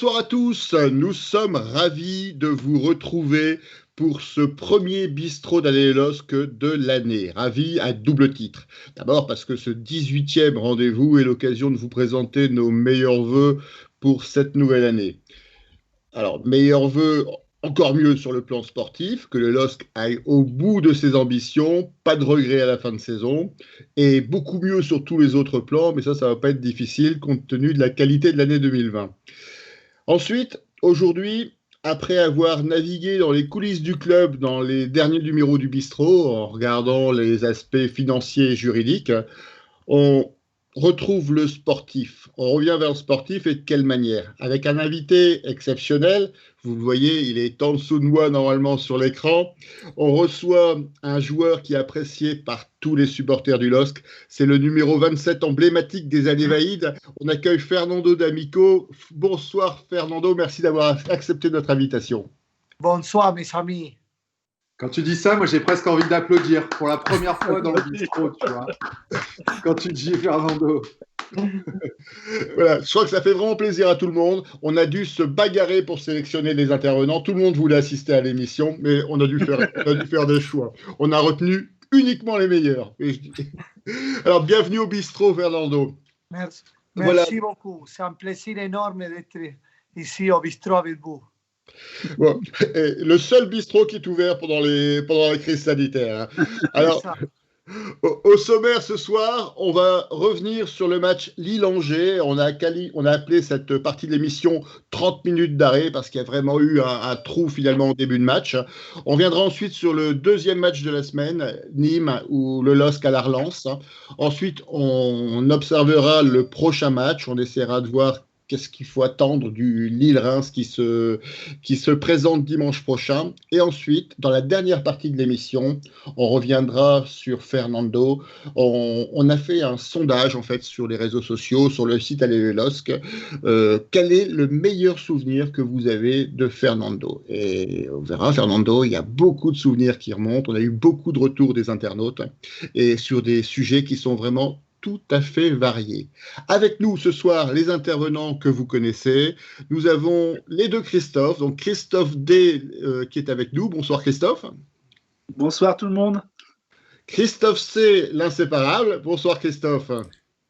Bonsoir à tous, nous sommes ravis de vous retrouver pour ce premier bistrot d'Allez les LOSC de l'année. Ravis à double titre. D'abord parce que ce 18e rendez-vous est l'occasion de vous présenter nos meilleurs vœux pour cette nouvelle année. Alors, meilleurs vœux, encore mieux sur le plan sportif, que le LOSC aille au bout de ses ambitions, pas de regrets à la fin de saison, et beaucoup mieux sur tous les autres plans, mais ça va pas être difficile compte tenu de la qualité de l'année 2020. Ensuite, aujourd'hui, après avoir navigué dans les coulisses du club dans les derniers numéros du bistrot, en regardant les aspects financiers et juridiques, on retrouve le sportif. On revient vers le sportif et de quelle manière? Avec un invité exceptionnel, vous le voyez, il est en dessous de moi normalement sur l'écran. On reçoit un joueur qui est apprécié par tous les supporters du LOSC. C'est le numéro 27 emblématique des années Vaïd. On accueille Fernando D'Amico. Bonsoir Fernando, merci d'avoir accepté notre invitation. Bonsoir mes amis. Quand tu dis ça, moi j'ai presque envie d'applaudir pour la première fois dans le bistrot, tu vois. Quand tu dis Fernando. Voilà, je crois que ça fait vraiment plaisir à tout le monde. On a dû se bagarrer pour sélectionner des intervenants. Tout le monde voulait assister à l'émission, mais on a dû faire des choix. On a retenu uniquement les meilleurs. Alors, bienvenue au bistrot, Fernando. Merci, merci beaucoup. C'est un plaisir énorme d'être ici au bistrot avec vous. Bon, le seul bistrot qui est ouvert pendant la crise sanitaire. Hein. Alors, au sommaire ce soir, on va revenir sur le match Lille-Angers. On a appelé cette partie de l'émission 30 minutes d'arrêt parce qu'il y a vraiment eu un trou finalement au début de match. On viendra ensuite sur le deuxième match de la semaine, Nîmes ou le LOSC à la relance. Ensuite, on observera le prochain match. On essaiera de voir qu'est-ce qu'il faut attendre du Lille-Reims qui se présente dimanche prochain. Et ensuite, dans la dernière partie de l'émission, on reviendra sur Fernando. On a fait un sondage en fait sur les réseaux sociaux, sur le site Allez les LOSC. Quel est le meilleur souvenir que vous avez de Fernando? Et on verra, Fernando, il y a beaucoup de souvenirs qui remontent. On a eu beaucoup de retours des internautes et sur des sujets qui sont vraiment tout à fait variés. Avec nous ce soir, les intervenants que vous connaissez. Nous avons les deux Christophe. Donc Christophe D qui est avec nous. Bonsoir Christophe. Bonsoir tout le monde. Christophe C, l'inséparable. Bonsoir Christophe.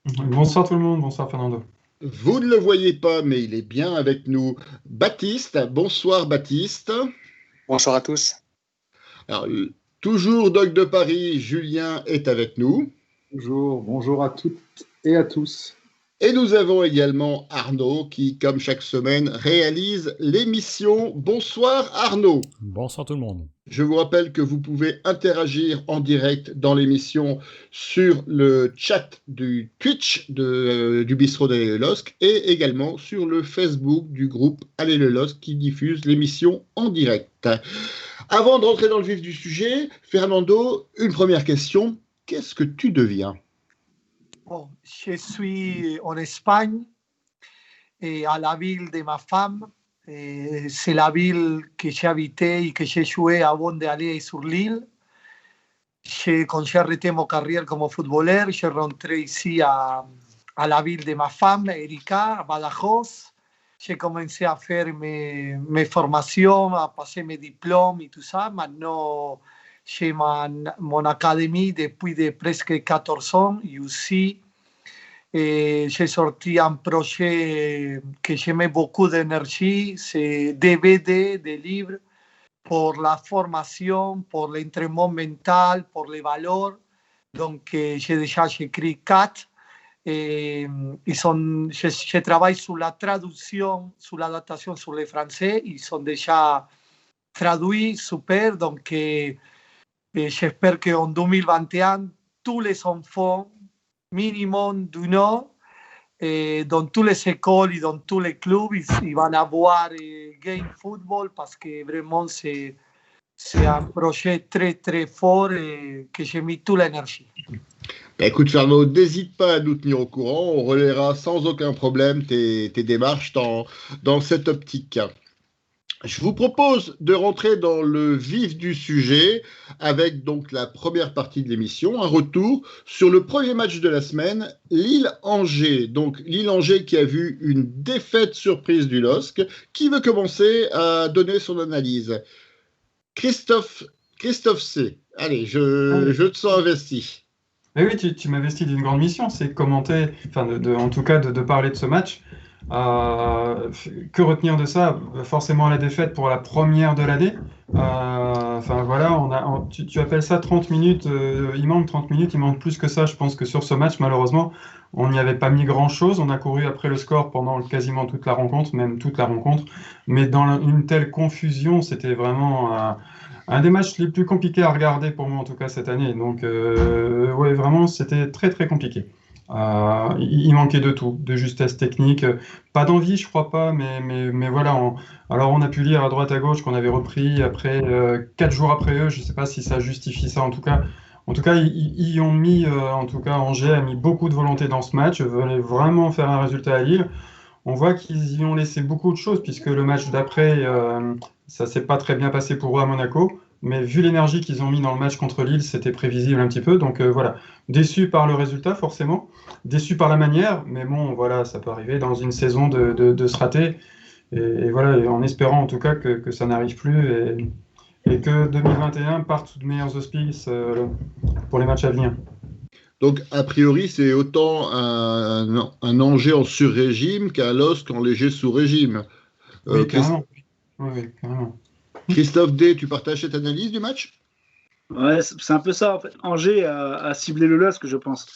Bonsoir tout le monde. Bonsoir Fernando. Vous ne le voyez pas, mais il est bien avec nous. Baptiste. Bonsoir Baptiste. Bonsoir à tous. Alors, toujours Doc de Paris, Julien est avec nous. Bonjour à toutes et à tous. Et nous avons également Arnaud qui, comme chaque semaine, réalise l'émission. Bonsoir Arnaud. Bonsoir tout le monde. Je vous rappelle que vous pouvez interagir en direct dans l'émission sur le chat du Twitch du bistrot d'Allez les LOSC et également sur le Facebook du groupe Allez les LOSC qui diffuse l'émission en direct. Avant de rentrer dans le vif du sujet, Fernando, une première question. Qu'est-ce que tu deviens? Bon, je suis en Espagne, et à la ville de ma femme. C'est la ville que j'ai habité et que j'ai joué avant d'aller sur l'île. Quand j'ai arrêté ma carrière comme footballeur, je suis rentré ici à la ville de ma femme, Erika, à Badajoz. J'ai commencé à faire mes formations, à passer mes diplômes et tout ça. Maintenant, j'ai mon académie depuis presque 14 ans et aussi j'ai sorti un projet que j'aimais beaucoup d'énergie, c'est DVD, des livres pour la formation, pour l'entraînement mental, pour les valeurs. Donc j'ai déjà écrit 4 et je travaille sur la traduction, sur l'adaptation sur le français. Ils sont déjà traduits, super. Donc j'espère qu'en 2021, tous les enfants, minimum d'un an, dans toutes les écoles et dans tous les clubs, ils vont avoir game football parce que vraiment c'est un projet très très fort et que j'ai mis toute l'énergie. Écoute Fernando, n'hésite pas à nous tenir au courant, on relaiera sans aucun problème tes démarches dans cette optique. Je vous propose de rentrer dans le vif du sujet avec donc la première partie de l'émission, un retour sur le premier match de la semaine, Lille-Angers. Donc Lille-Angers qui a vu une défaite surprise du LOSC. Qui veut commencer à donner son analyse? Christophe C. Allez, je te sens investi. Mais oui, tu m'investis d'une grande mission, c'est commenter, enfin en tout cas de parler de ce match. Que retenir de ça? Forcément la défaite pour la première de l'année. Enfin voilà, tu appelles ça 30 minutes, il manque 30 minutes, il manque plus que ça. Je pense que sur ce match, malheureusement, on n'y avait pas mis grand-chose. On a couru après le score pendant quasiment toute la rencontre, même toute la rencontre. Mais dans une telle confusion, c'était vraiment un des matchs les plus compliqués à regarder pour moi, en tout cas cette année. Donc ouais, vraiment, c'était très très compliqué. Il manquait de tout, de justesse technique, pas d'envie, je crois pas, mais voilà. Alors on a pu lire à droite à gauche qu'on avait repris après 4 jours après eux. Je sais pas si ça justifie ça. En tout cas, ils ont mis, en tout cas, Angers a mis beaucoup de volonté dans ce match, voulait vraiment faire un résultat à Lille. On voit qu'ils y ont laissé beaucoup de choses puisque le match d'après, ça s'est pas très bien passé pour eux à Monaco. Mais vu l'énergie qu'ils ont mis dans le match contre Lille, c'était prévisible un petit peu. Donc voilà, déçu par le résultat forcément, déçu par la manière, mais bon voilà, ça peut arriver dans une saison de se rater. Et voilà, et en espérant en tout cas que ça n'arrive plus et que 2021 parte de meilleurs auspices pour les matchs à venir. Donc, a priori, c'est autant un Angers en sur-régime qu'un LOSC en léger sous-régime. Oui, carrément. Oui, carrément. Christophe D, tu partages cette analyse du match? Ouais, c'est un peu ça. En fait, Angers a ciblé le LOSC, je pense.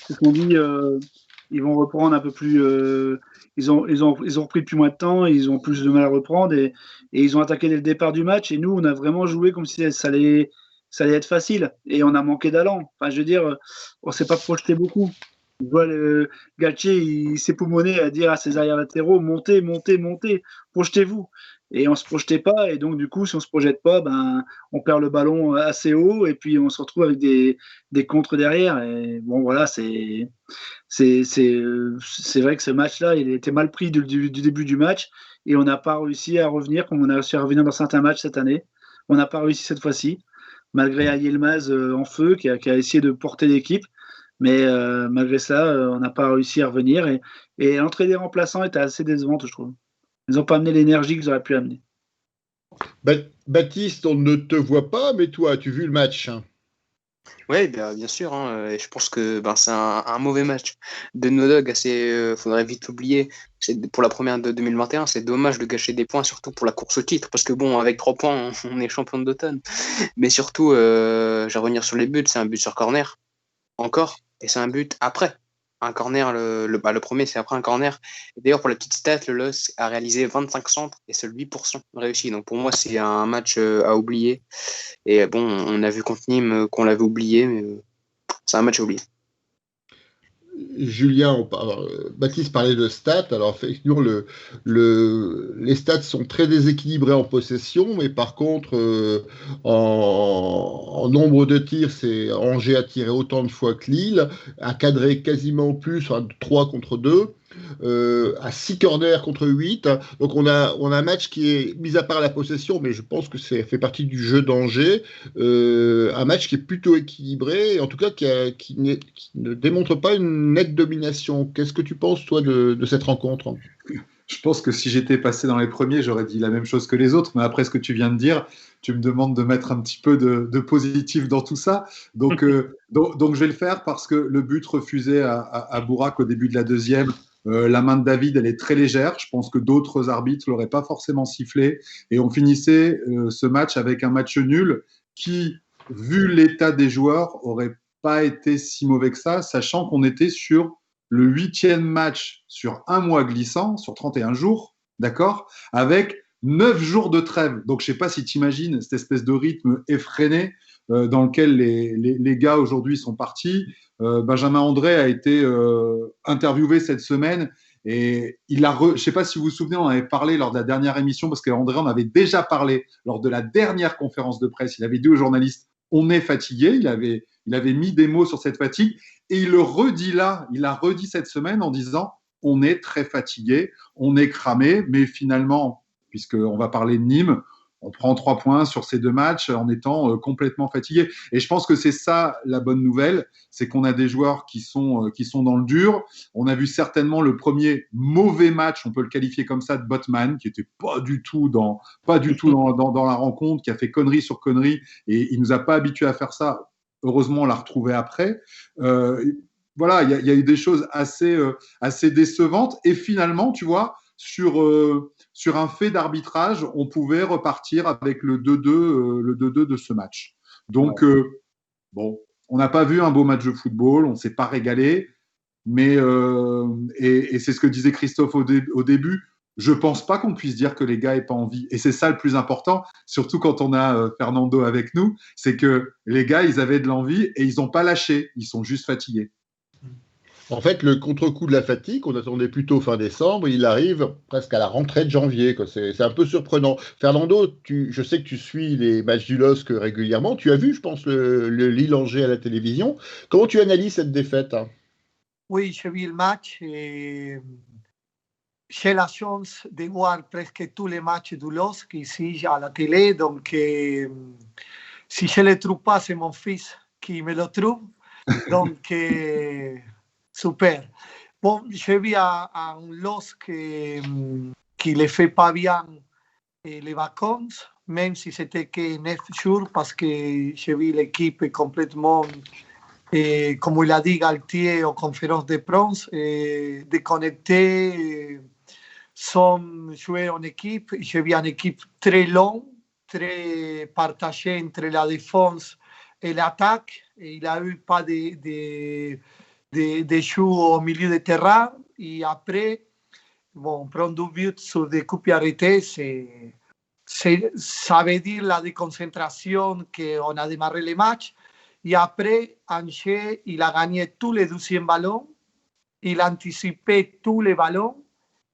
Ils ont dit ils vont reprendre un peu plus. Ils ont repris depuis moins de temps, ils ont plus de mal à reprendre et ils ont attaqué dès le départ du match. Et nous, on a vraiment joué comme si ça allait être facile. Et on a manqué d'allant. Enfin, je veux dire, on ne s'est pas projeté beaucoup. Je vois Galtier, il s'est poumonné à dire à ses arrières latéraux montez, montez, montez, projetez-vous. Et on ne se projetait pas. Et donc, du coup, si on ne se projette pas, on perd le ballon assez haut et puis on se retrouve avec des contres derrière. Et bon, voilà, c'est vrai que ce match-là, il était mal pris du début du match et on n'a pas réussi à revenir comme on a réussi à revenir dans certains matchs cette année. On n'a pas réussi cette fois-ci, malgré Yilmaz en feu qui a essayé de porter l'équipe. Mais malgré ça, on n'a pas réussi à revenir. Et l'entrée des remplaçants était assez décevante, je trouve. Ils n'ont pas amené l'énergie qu'ils auraient pu amener. Baptiste, on ne te voit pas, mais toi, as-tu vu le match? Oui, bien sûr. Et je pense que c'est un mauvais match de No Dog. Faudrait vite l'oublier. Pour la première de 2021, c'est dommage de gâcher des points, surtout pour la course au titre. Parce que avec 3 points, on est champion d'automne. Mais surtout, je vais revenir sur les buts. C'est un but sur corner, encore. Et c'est un but après. Un corner, le premier, c'est après un corner. Et d'ailleurs, pour la petite stat, le LOSC a réalisé 25 centres et seuls 8% réussi. Donc pour moi, c'est un match à oublier. Et bon, on a vu contre Nîmes qu'on l'avait oublié, mais c'est un match à oublier. Julien, Baptiste parlait de stats. Alors, effectivement, les stats sont très déséquilibrés en possession, mais par contre, en nombre de tirs, c'est Angers a tiré autant de fois que Lille, a cadré quasiment plus, 3 contre 2. À 6 corners contre 8. Donc on a un match qui est, mis à part la possession, mais je pense que ça fait partie du jeu d'Angers, un match qui est plutôt équilibré, et en tout cas qui ne démontre pas une nette domination. Qu'est-ce que tu penses, toi, de cette rencontre? Je pense que si j'étais passé dans les premiers, j'aurais dit la même chose que les autres, mais après ce que tu viens de dire, tu me demandes de mettre un petit peu de positif dans tout ça. Donc je vais le faire parce que le but refusé à Bourak au début de la deuxième, la main de David, elle est très légère. Je pense que d'autres arbitres ne l'auraient pas forcément sifflé. Et on finissait ce match avec un match nul qui, vu l'état des joueurs, n'aurait pas été si mauvais que ça, sachant qu'on était sur le 8e match sur un mois glissant, sur 31 jours, d'accord, avec 9 jours de trêve. Donc, je ne sais pas si tu imagines cette espèce de rythme effréné dans lequel les gars aujourd'hui sont partis. Benjamin André a été interviewé cette semaine et je ne sais pas si vous vous souvenez, on avait parlé lors de la dernière émission, parce qu'André en avait déjà parlé lors de la dernière conférence de presse. Il avait dit aux journalistes, on est fatigué. Il avait mis des mots sur cette fatigue et il le redit là, il l'a redit cette semaine en disant, on est très fatigué, on est cramé, mais finalement, puisqu'on va parler de Nîmes. On prend 3 points sur ces 2 matchs en étant complètement fatigué. Et je pense que c'est ça la bonne nouvelle, c'est qu'on a des joueurs qui sont dans le dur. On a vu certainement le premier mauvais match, on peut le qualifier comme ça, de Botman, qui était pas du tout dans la rencontre, qui a fait connerie sur connerie, et il nous a pas habitués à faire ça. Heureusement, on l'a retrouvé après. Voilà, il y a eu des choses assez décevantes. Et finalement, tu vois, sur un fait d'arbitrage, on pouvait repartir avec le 2-2 de ce match. Donc, bon, on n'a pas vu un beau match de football, on ne s'est pas régalé, mais et c'est ce que disait Christophe au début. Je ne pense pas qu'on puisse dire que les gars n'aient pas envie. Et c'est ça le plus important, surtout quand on a Fernando avec nous, c'est que les gars, ils avaient de l'envie et ils n'ont pas lâché, ils sont juste fatigués. En fait, le contre-coup de la fatigue, on attendait plutôt fin décembre, il arrive presque à la rentrée de janvier, quoi. C'est un peu surprenant. Fernando, je sais que tu suis les matchs du LOSC régulièrement. Tu as vu, je pense, le Lille-Angers à la télévision. Comment tu analyses cette défaite, hein? Oui, j'ai vu le match et j'ai la chance de voir presque tous les matchs du LOSC ici à la télé. Donc, si je ne le trouve pas, c'est mon fils qui me le trouve. Donc, super. Bon, j'ai vu un LOSC qui ne fait pas bien les vacances, même si c'était que 9 jours, parce que j'ai vu l'équipe complètement, comme il a dit Galtier aux conférences de presse, déconnectée, sans jouer en équipe. J'ai vu une équipe très longue, très partagée entre la défense et l'attaque. Il n'a eu pas des jeux au milieu de terrain. Et après, bon, prendre 2 buts sur des coups arrêtés, ça veut dire la déconcentration qu'on a démarré le match. Et après, Angers, il a gagné tous les 12e ballons. Il a anticipé tous les ballons.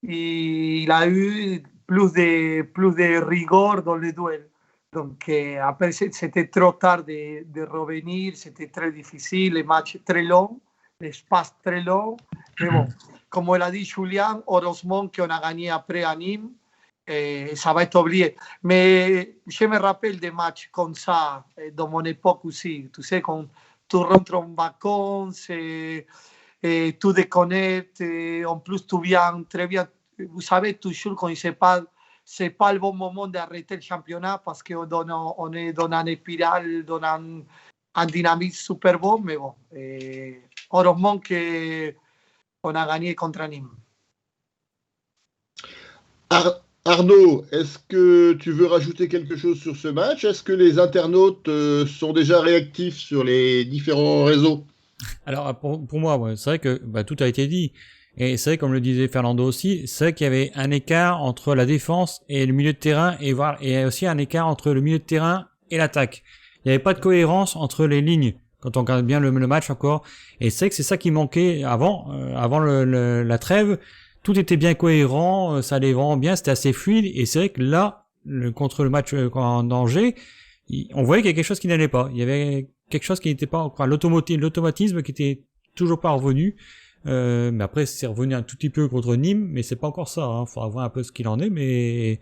Et il a eu plus de rigueur dans les duels. Donc, après, c'était trop tard de revenir. C'était très difficile, les matchs très longs, l'espace très long. Mais bon, comme l'a dit Julien, heureusement qu'on a gagné après à Nîmes. Ça va être oublié. Mais je me rappelle des matchs comme ça dans mon époque aussi. Tu sais, quand tu rentres en vacances et tu déconnectes, en plus tu viens très bien. Vous savez toujours quand c'est pas le bon moment d'arrêter le championnat parce qu'on est dans une spirale, dans un dynamisme super bon. Mais bon, heureusement qu'on a gagné contre Nîmes. Arnaud, est-ce que tu veux rajouter quelque chose sur ce match? Est-ce que les internautes sont déjà réactifs sur les différents réseaux? Alors pour moi, ouais, c'est vrai que tout a été dit. Et c'est vrai, comme le disait Fernando aussi, c'est vrai qu'il y avait un écart entre la défense et le milieu de terrain, et aussi un écart entre le milieu de terrain et l'attaque. Il n'y avait pas de cohérence entre les lignes, quand on regarde bien le match encore. Et c'est vrai que c'est ça qui manquait avant la trêve. Tout était bien cohérent, ça allait vraiment bien, c'était assez fluide. Et c'est vrai que là, contre le match en Angers, on voyait qu'il y avait quelque chose qui n'allait pas. Il y avait quelque chose qui n'était pas encore, l'automatisme qui était toujours pas revenu. Mais après, c'est revenu un tout petit peu contre Nîmes, mais c'est pas encore ça, hein. Faudra voir un peu ce qu'il en est, mais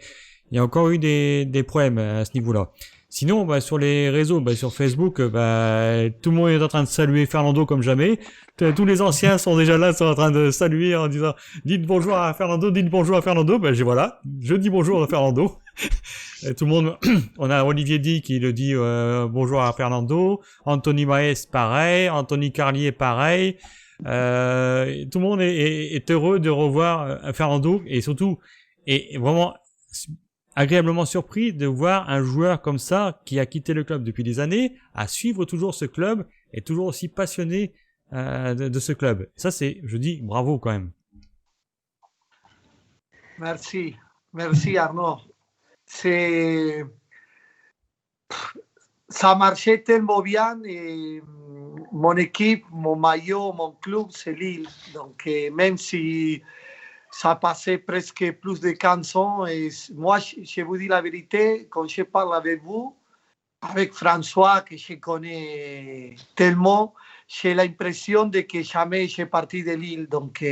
il y a encore eu des problèmes à ce niveau-là. Sinon, sur les réseaux, sur Facebook, tout le monde est en train de saluer Fernando comme jamais. Tous les anciens sont déjà là, sont en train de saluer en disant « Dites bonjour à Fernando, dites bonjour à Fernando ». Je dis bonjour à Fernando. Tout le monde, on a Olivier Di qui le dit bonjour à Fernando, Anthony Maes pareil, Anthony Carlier pareil. Tout le monde est heureux de revoir Fernando et surtout est vraiment agréablement surpris de voir un joueur comme ça qui a quitté le club depuis des années à suivre toujours ce club et toujours aussi passionné de ce club. Ça, je dis bravo quand même. Merci Arnaud. Ça marchait tellement bien et mon équipe, mon maillot, mon club, c'est Lille. Donc, même si ça passait presque plus de 15 ans, et moi, je vous dis la vérité, quand je parle avec vous, avec François, que je connais tellement, j'ai l'impression de que jamais j'ai parti de Lille. Donc,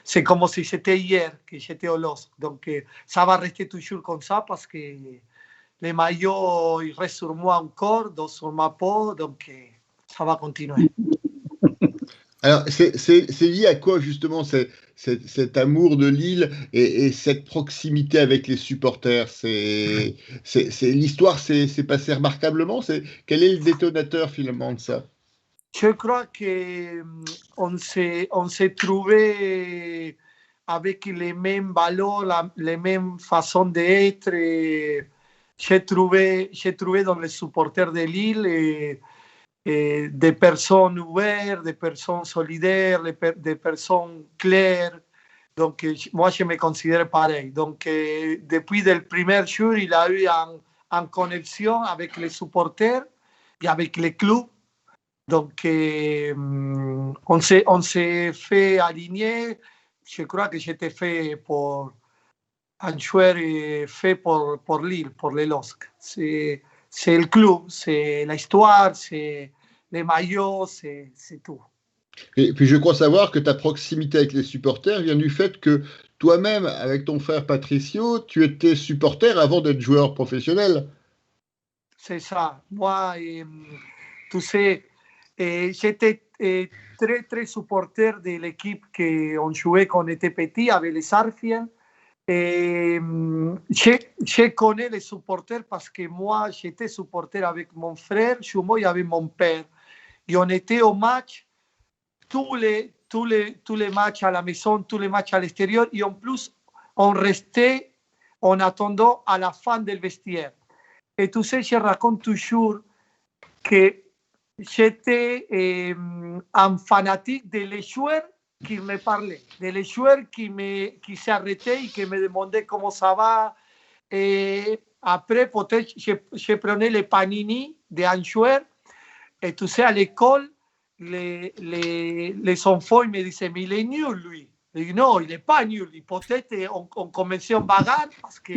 c'est comme si c'était hier que j'étais au LOSC. Donc, ça va rester toujours comme ça parce que les maillots, ils restent sur moi encore, sur ma peau. Donc, ça va continuer. Alors, c'est lié à quoi justement cet amour de Lille et cette proximité avec les supporters? L'histoire s'est passée remarquablement. Quel est le détonateur finalement de ça? Je crois qu'on s'est trouvé avec les mêmes valeurs, les mêmes façons d'être. J'ai trouvé dans les supporters de Lille des personnes ouvertes, des personnes solidaires, des personnes claires. Donc, moi, je me considère pareil. Donc, depuis le premier jour, il a eu une connexion avec les supporters et avec les clubs. Donc, on s'est fait aligner. Je crois que j'étais fait pour un joueur fait pour Lille, pour les LOSC. C'est le club, c'est l'histoire, c'est les maillots, c'est tout. Et puis je crois savoir que ta proximité avec les supporters vient du fait que toi-même, avec ton frère Patricio, tu étais supporter avant d'être joueur professionnel. C'est ça. Moi, tu sais, j'étais très, très supporter de l'équipe qu'on jouait quand on était petit avec les Arfiens. Je connais les supporters parce que moi, j'étais supporter avec mon frère, Chumo, et avec mon père. Et on était au match, tous les matchs à la maison, tous les matchs à l'extérieur. Et en plus, on restait en attendant à la fin du vestiaire. Et tu sais, je raconte toujours que j'étais un fanatique des joueurs qui me parlaient, des joueurs qui s'arrêtaient et qui me demandaient comment ça va. Et après, peut-être, je prenais les panini d'un joueur. Et tu sais, à l'école, les enfants ils me disaient, mais il est nul, lui. Je dis, non, il n'est pas nul. Et peut-être on commençait en bagarre parce que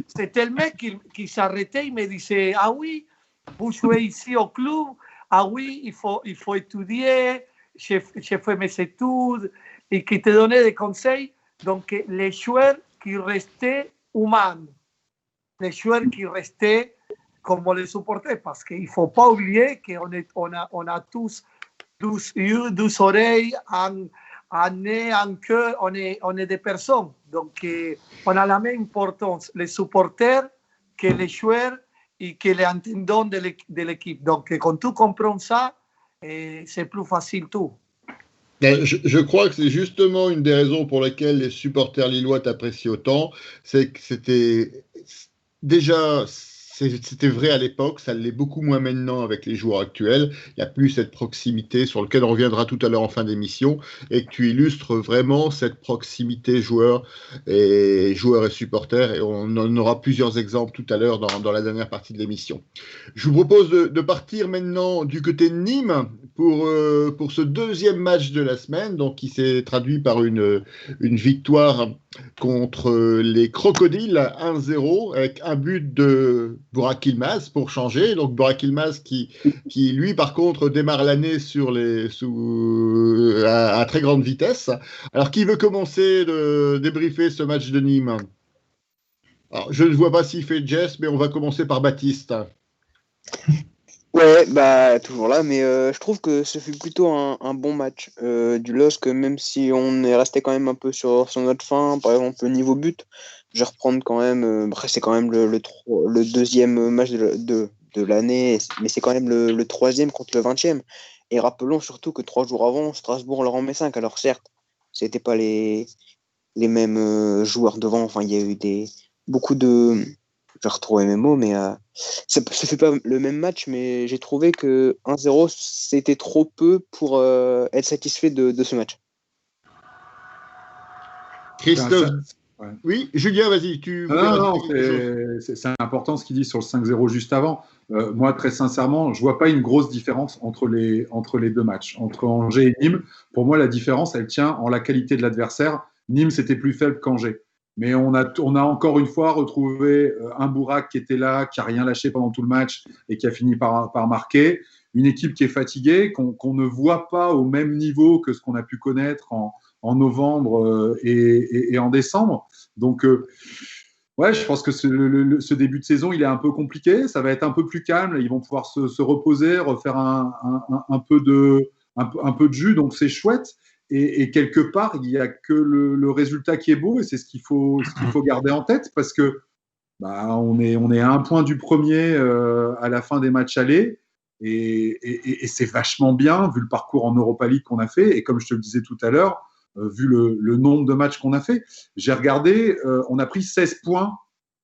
c'était le mec qui s'arrêtait. Il me disait, ah oui, vous jouez ici au club. Ah oui, il faut étudier. J'ai fait mes études. Et qui te donnait des conseils. Donc, les joueurs qui restaient humains. Les joueurs qui restaient comme les supporter, parce qu'il ne faut pas oublier qu'on a tous 12 yeux, 12 oreilles, un nez, un cœur, on est des personnes. Donc, on a la même importance, les supporters, que les joueurs et que les intendants de l'équipe. Donc, quand tu comprends ça, c'est plus facile tout. Je crois que c'est justement une des raisons pour lesquelles les supporters lillois t'apprécient autant, c'est que c'était vrai à l'époque, ça l'est beaucoup moins maintenant avec les joueurs actuels. Il n'y a plus cette proximité sur laquelle on reviendra tout à l'heure en fin d'émission, et que tu illustres vraiment cette proximité joueurs et supporters, et on en aura plusieurs exemples tout à l'heure dans la dernière partie de l'émission. Je vous propose de partir maintenant du côté de Nîmes pour ce deuxième match de la semaine, donc qui s'est traduit par une victoire contre les Crocodiles 1-0 avec un but de Burak Yılmaz pour changer. Donc Burak Yılmaz qui lui par contre démarre l'année à très grande vitesse. Alors qui veut commencer de débriefer ce match de Nîmes? Alors je ne vois pas s'il fait Jess, mais on va commencer par Baptiste. Ouais, bah toujours là, mais je trouve que ce fut plutôt un bon match du LOSC, même si on est resté quand même un peu sur notre fin, par exemple au niveau but. Je vais reprendre quand même, c'est quand même le deuxième match de l'année, mais c'est quand même le troisième contre le 20e. Et rappelons surtout que 3 jours avant, Strasbourg leur en met 5. Alors certes, c'était pas les mêmes joueurs devant, enfin il y a eu beaucoup de... Je retrouve mes mots, mais ça ne fait pas le même match, mais j'ai trouvé que 1-0, c'était trop peu pour être satisfait de ce match. Christophe, ouais. Oui, Julien, vas-y. C'est important ce qu'il dit sur le 5-0 juste avant. Moi, très sincèrement, je ne vois pas une grosse différence entre les deux matchs, entre Angers et Nîmes. Pour moi, la différence, elle tient en la qualité de l'adversaire. Nîmes, c'était plus faible qu'Angers. Mais on a encore une fois retrouvé un Bourak qui était là, qui n'a rien lâché pendant tout le match et qui a fini par marquer. Une équipe qui est fatiguée, qu'on ne voit pas au même niveau que ce qu'on a pu connaître en novembre et en décembre. Donc, ouais, je pense que ce début de saison, il est un peu compliqué. Ça va être un peu plus calme. Ils vont pouvoir se reposer, refaire un peu de jus. Donc, c'est chouette. Et quelque part, il n'y a que le résultat qui est beau. Et c'est ce qu'il faut garder en tête parce que on est à un point du premier à la fin des matchs allés. Et c'est vachement bien, vu le parcours en Europa League qu'on a fait. Et comme je te le disais tout à l'heure, vu le nombre de matchs qu'on a fait, j'ai regardé, on a pris 16 points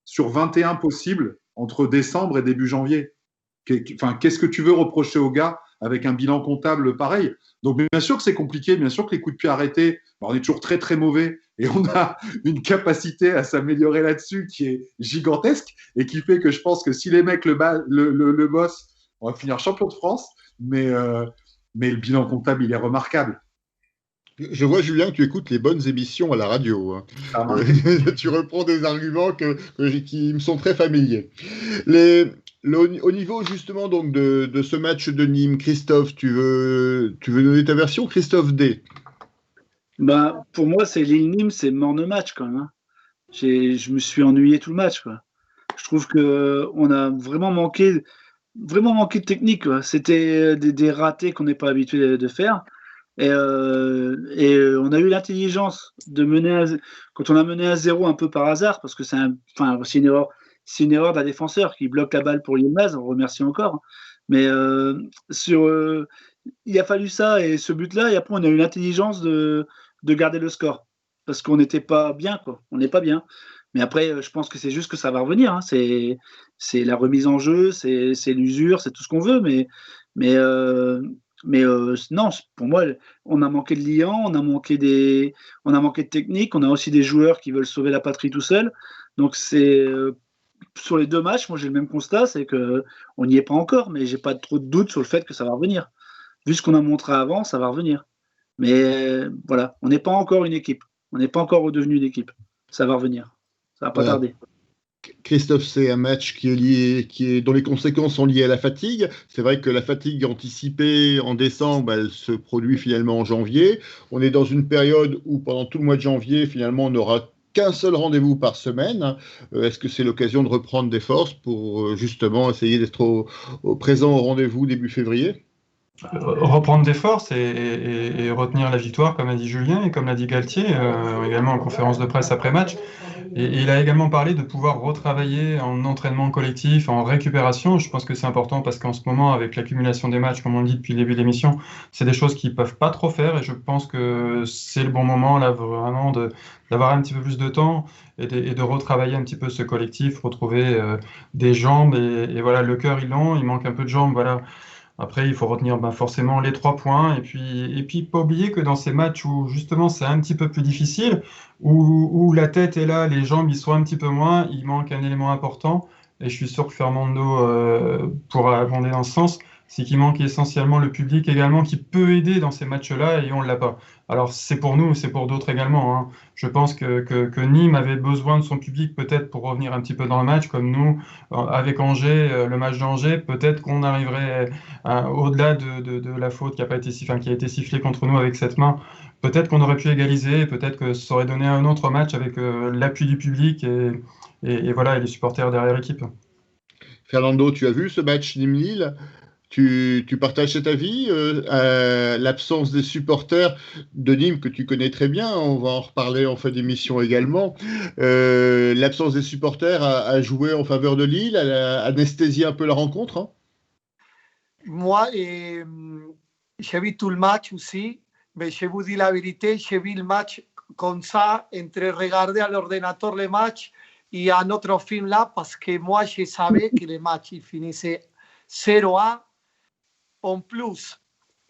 sur 21 possibles entre décembre et début janvier. Qu'est-ce que tu veux reprocher aux gars avec un bilan comptable pareil? Donc, bien sûr que c'est compliqué, bien sûr que les coups de pied arrêtés, on est toujours très, très mauvais et on a une capacité à s'améliorer là-dessus qui est gigantesque et qui fait que je pense que si les mecs le bossent, on va finir champion de France, mais le bilan comptable, il est remarquable. Je vois, Julien, que tu écoutes les bonnes émissions à la radio. Tu reprends des arguments qui me sont très familiers. Au niveau justement donc de ce match de Nîmes, Christophe, tu veux donner ta version, Christophe D? Pour moi, c'est Lille-Nîmes, c'est mort de match quand même. Hein. Je me suis ennuyé tout le match. Quoi. Je trouve qu'on a vraiment manqué de technique. Quoi. C'était des ratés qu'on n'est pas habitué de faire. Et on a eu l'intelligence de quand on a mené à 0 un peu par hasard, parce que c'est une erreur d'un défenseur qui bloque la balle pour Yilmaz, on remercie encore. Mais il a fallu ça et ce but-là, et après on a eu l'intelligence de garder le score, parce qu'on n'était pas bien, quoi. On n'est pas bien. Mais après, je pense que c'est juste que ça va revenir. Hein. C'est la remise en jeu, c'est l'usure, c'est tout ce qu'on veut, mais non, pour moi, on a manqué de liant, on a manqué de technique, on a aussi des joueurs qui veulent sauver la patrie tout seuls. Donc sur les deux matchs, moi j'ai le même constat, c'est qu'on n'y est pas encore, mais j'ai pas trop de doute sur le fait que ça va revenir. Vu ce qu'on a montré avant, ça va revenir. Mais voilà, on n'est pas encore une équipe, on n'est pas encore redevenu une équipe. Ça va revenir, ça va pas tarder. Christophe, c'est un match dont les conséquences sont liées à la fatigue. C'est vrai que la fatigue anticipée en décembre, elle se produit finalement en janvier. On est dans une période où pendant tout le mois de janvier, finalement, on n'aura qu'un seul rendez-vous par semaine. Est-ce que c'est l'occasion de reprendre des forces pour justement essayer d'être présent au rendez-vous début février? Reprendre des forces et retenir la victoire, comme a dit Julien et comme l'a dit Galtier, également en conférence de presse après-match. Et il a également parlé de pouvoir retravailler en entraînement collectif, en récupération. Je pense que c'est important parce qu'en ce moment, avec l'accumulation des matchs, comme on le dit depuis le début de l'émission, c'est des choses qu'ils ne peuvent pas trop faire. Et je pense que c'est le bon moment, là, vraiment, d'avoir un petit peu plus de temps et de retravailler un petit peu ce collectif, retrouver des jambes. Et voilà, le cœur, ils l'ont, il manque un peu de jambes, voilà. Après, il faut retenir forcément les 3 points. Et puis, pas oublier que dans ces matchs où justement c'est un petit peu plus difficile, où la tête est là, les jambes ils sont un petit peu moins, il manque un élément important. Et je suis sûr que Fernando pourra abonder dans ce sens. C'est qu'il manque essentiellement le public également qui peut aider dans ces matchs-là et on ne l'a pas. Alors c'est pour nous, c'est pour d'autres également. Hein. Je pense que Nîmes avait besoin de son public peut-être pour revenir un petit peu dans le match, comme nous, avec Angers, le match d'Angers, peut-être qu'on arriverait au-delà de la faute qui a été sifflée contre nous avec cette main. Peut-être qu'on aurait pu égaliser, peut-être que ça aurait donné un autre match avec l'appui du public et voilà, et les supporters derrière l'équipe. Fernando, tu as vu ce match Nîmes-Lille? Tu partages cet avis, l'absence des supporters de Nîmes que tu connais très bien, on va en reparler en fin d'émission également. L'absence des supporters a joué en faveur de Lille, a anesthésié un peu la rencontre, hein? Moi, j'ai vu tout le match aussi, mais je vous dis la vérité, j'ai vu le match comme ça, entre regarder à l'ordinateur le match et un autre film là, parce que moi, je savais que le match il finissait 0-1. En plus,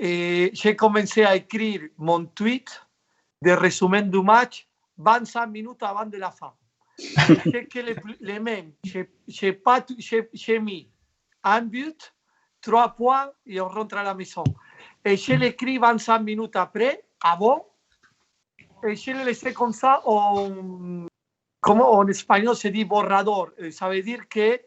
j'ai commencé à écrire mon tweet de résumé du match 25 minutes avant de la fin. C'est que les mêmes, j'ai mis un but, 3 points et on rentre à la maison. Et je l'écris 25 minutes après, avant, et je l'ai laissé comme ça comment en espagnol se dit borrador, ça veut dire que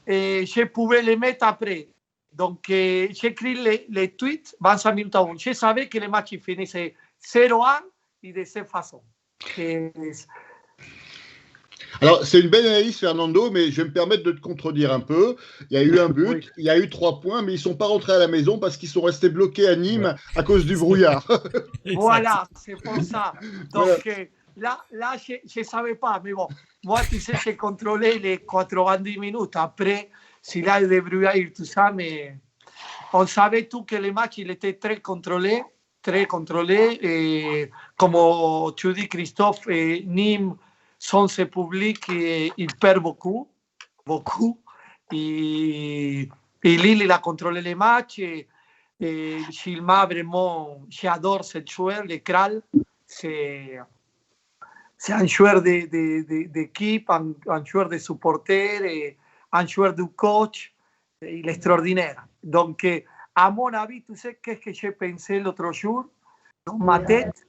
je pouvais les mettre après. Donc, j'écris les tweets 25 minutes avant. Je savais que le match finissait 0-1 et de cette façon. Alors, c'est une belle analyse, Fernando, mais je vais me permettre de te contredire un peu. Il y a eu un but, il y a eu 3 points, mais ils ne sont pas rentrés à la maison parce qu'ils sont restés bloqués à Nîmes à cause du brouillard. Voilà, c'est pour ça. Donc, là je ne savais pas, mais bon, moi, tu sais, j'ai contrôlé les 90 minutes. Après, s'il y a eu des brouillards et tout ça, mais on savait tout que le match, il était très contrôlé. Et comme tu dis, Christophe, Nîmes, sans ce public, il perd beaucoup. Et Lille, il a contrôlé les matchs. Et Gilma, vraiment, j'adore ce joueur, le Kral. C'est un joueur d'équipe, un joueur de supporter, et un joueur du coach. Il est extraordinaire. Donc, à mon avis, tu sais qu'est-ce que j'ai pensé l'autre jour dans ma tête?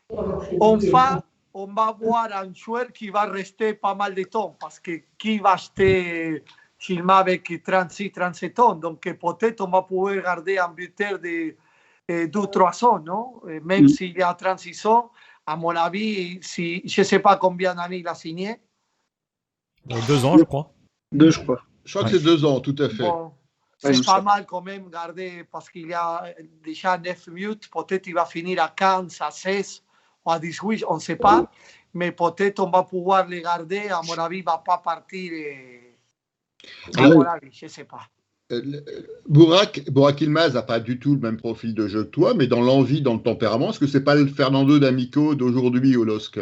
On va voir un joueur qui va rester pas mal de temps parce que qui va acheter Gilma avec 36-37 ans? Donc, peut-être on va pouvoir garder un buteur de 2-3 ans, non? Même s'il y a 36 ans, à mon avis, je ne sais pas combien d'années il a signé. 2 ans, je crois. 2, je crois. Je crois que c'est 2 ans, tout à fait. Bon, c'est pas mal quand même garder parce qu'il y a déjà 9 minutes. Peut-être il va finir à 15, à 16 ou à 18, on ne sait pas. Mais peut-être on va pouvoir les garder. À mon avis, il ne va pas partir. À mon avis, je ne sais pas. Burak Yılmaz n'a pas du tout le même profil de jeu que toi, mais dans l'envie, dans le tempérament, est-ce que c'est pas le Fernando d'Amico d'aujourd'hui au LOSC?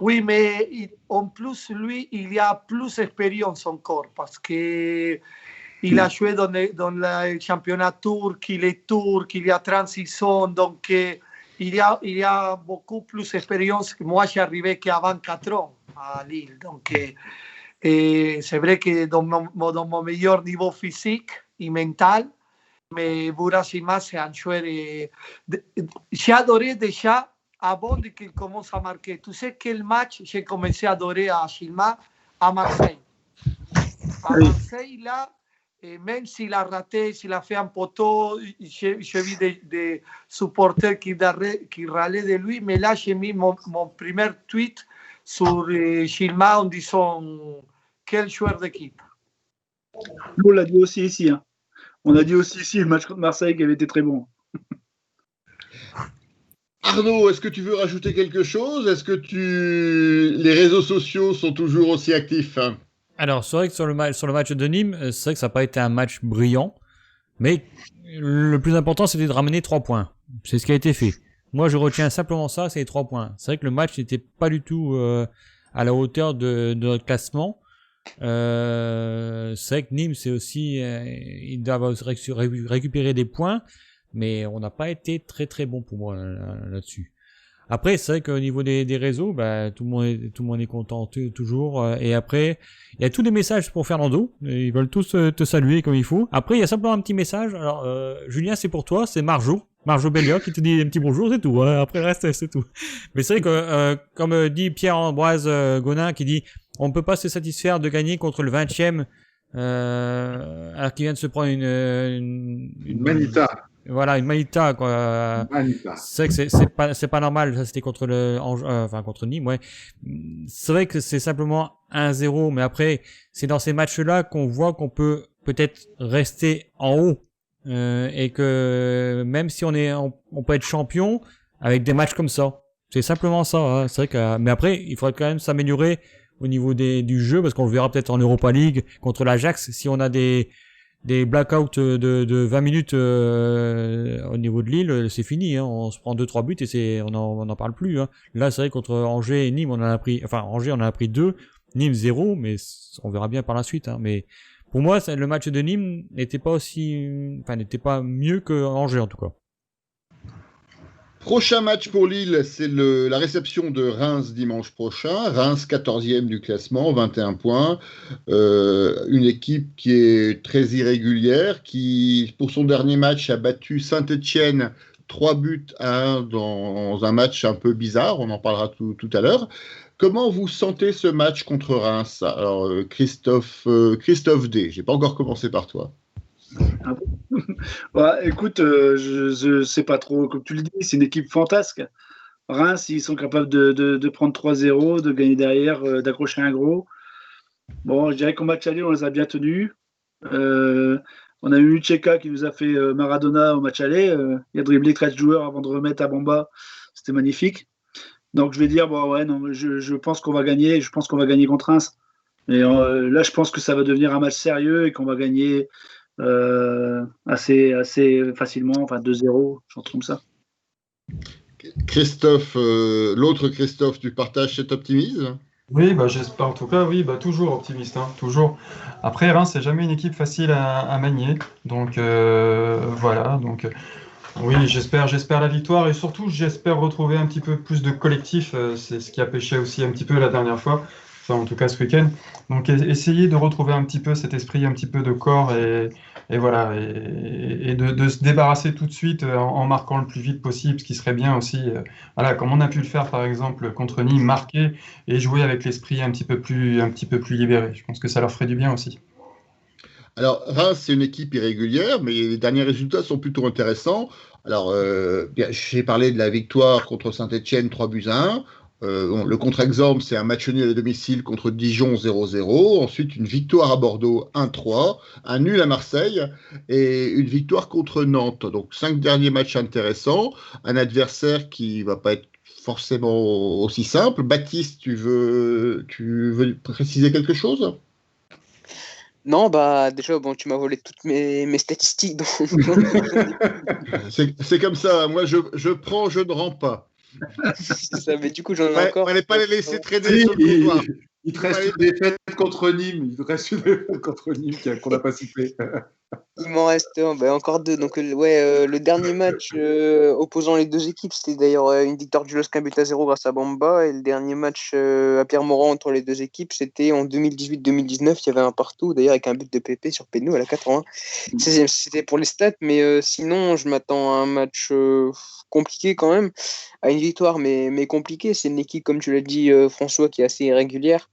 Oui, mais en plus, lui, il a plus d'expérience encore parce qu'il a joué dans le championnat turc, il est turc, il y a 36 ans, donc il y a beaucoup plus d'expérience que moi. J'ai arrivé qu'à 24 ans à Lille, donc c'est vrai que dans mon meilleur niveau physique et mental, mais Burak Yılmaz, c'est un joueur. J'ai adoré déjà avant qu'il commence à marquer. Tu sais quel match j'ai commencé à adorer à Yılmaz? À Marseille. À Marseille, là, et même s'il a raté, s'il a fait un poteau, j'ai vu des supporters qui râlaient de lui, mais là, j'ai mis mon premier tweet sur Yılmaz en disant quel joueur d'équipe. Nous, on l'a dit aussi ici. Hein. On a dit aussi ici le match contre Marseille qui avait été très bon. Arnaud, est-ce que tu veux rajouter quelque chose? Est-ce que les réseaux sociaux sont toujours aussi actifs? Alors, c'est vrai que sur le match de Nîmes, c'est vrai que ça n'a pas été un match brillant, mais le plus important, c'était de ramener 3 points. C'est ce qui a été fait. Moi, je retiens simplement ça, c'est les 3 points. C'est vrai que le match n'était pas du tout à la hauteur de notre classement. C'est vrai que Nîmes, c'est aussi, ils doivent récupérer des points, mais on n'a pas été très très bon pour moi là-dessus. Après, c'est vrai qu'au niveau des réseaux, bah, tout le monde est content toujours. Et après, il y a tous les messages pour Fernando. Ils veulent tous te saluer comme il faut. Après, il y a simplement un petit message. Alors, Julien, c'est pour toi. C'est Marjo Belliot qui te dit un petit bonjour, c'est tout. Hein. Après, le reste, c'est tout. Mais c'est vrai que, comme dit Pierre-Ambroise Gonin, qui dit, on ne peut pas se satisfaire de gagner contre le 20e, alors qu'il vient de se prendre une Manita. Voilà, une Manita, quoi. Manita. C'est vrai que c'est pas normal. Ça, c'était contre contre Nîmes, ouais. C'est vrai que c'est simplement 1-0, mais après, c'est dans ces matchs-là qu'on voit qu'on peut peut-être rester en haut, et que même si on peut être champion avec des matchs comme ça. C'est simplement ça, hein. C'est vrai que, mais après, il faudrait quand même s'améliorer au niveau du jeu, parce qu'on le verra peut-être en Europa League contre l'Ajax, si on a des blackouts de 20 minutes au niveau de Lille, c'est fini, hein. On se prend 2-3 buts et on en parle plus, hein. Là, c'est vrai contre Angers et Nîmes, Angers on en a pris 2, Nîmes 0, mais on verra bien par la suite, hein. Mais pour moi, le match de Nîmes n'était pas mieux que Angers en tout cas. Prochain match pour Lille, c'est la réception de Reims dimanche prochain. Reims, 14e du classement, 21 points. Une équipe qui est très irrégulière, qui, pour son dernier match, a battu Saint-Etienne 3-1 dans un match un peu bizarre. On en parlera tout à l'heure. Comment vous sentez ce match contre Reims? Alors, Christophe D, j'ai pas encore commencé par toi. Ouais, écoute, je sais pas trop, comme tu le dis, c'est une équipe fantasque. Reims, ils sont capables de prendre 3-0, de gagner derrière, d'accrocher un gros. Bon, je dirais qu'au match aller, on les a bien tenus. On a eu Tcheka qui nous a fait Maradona au match aller. Il a dribblé 13 joueurs avant de remettre à Bamba. C'était magnifique. Donc je vais dire, bon, ouais, non, je pense qu'on va gagner. Je pense qu'on va gagner contre Reims. Et là, je pense que ça va devenir un match sérieux et qu'on va gagner assez facilement, enfin 2-0, genre comme ça. Christophe, l'autre Christophe, tu partages cet optimisme? Oui, j'espère en tout cas, oui, toujours optimiste, hein, toujours. Après, Reims, c'est jamais une équipe facile à manier, donc voilà, donc oui, j'espère la victoire et surtout, j'espère retrouver un petit peu plus de collectif, c'est ce qui a pêché aussi un petit peu la dernière fois, enfin en tout cas ce week-end. Donc essayer de retrouver un petit peu cet esprit, un petit peu de corps et voilà, et de se débarrasser tout de suite en marquant le plus vite possible, ce qui serait bien aussi, voilà, comme on a pu le faire par exemple contre Nîmes, marquer et jouer avec l'esprit un petit peu plus libéré. Je pense que ça leur ferait du bien aussi. Alors, Reims, c'est une équipe irrégulière, mais les derniers résultats sont plutôt intéressants. Alors, j'ai parlé de la victoire contre Saint-Etienne, 3-1. Le contre-exemple, c'est un match nul à domicile contre Dijon 0-0. Ensuite, une victoire à Bordeaux 1-3, un nul à Marseille et une victoire contre Nantes. Donc, 5 derniers matchs intéressants. Un adversaire qui va pas être forcément aussi simple. Baptiste, tu veux préciser quelque chose? Non, déjà, bon, tu m'as volé toutes mes statistiques. C'est comme ça. Moi, je prends, je ne rends pas. C'est ça, mais du coup, j'en ai encore. On n'allait pas les laisser traîner sur le couloir. Il te reste une défaite contre Nîmes. Qu'on n'a pas cité. Il m'en reste encore 2. Donc, le dernier match opposant les deux équipes, c'était d'ailleurs une victoire du LOSC 1-0 grâce à Bamba. Et le dernier match à Pierre-Mauroy entre les deux équipes, c'était en 2018-2019. Il y avait un partout, d'ailleurs, avec un but de Pépé sur Pénou à la 80. C'était pour les stats, mais sinon, je m'attends à un match compliqué quand même, à une victoire, mais compliquée. C'est une équipe, comme tu l'as dit, François, qui est assez irrégulière.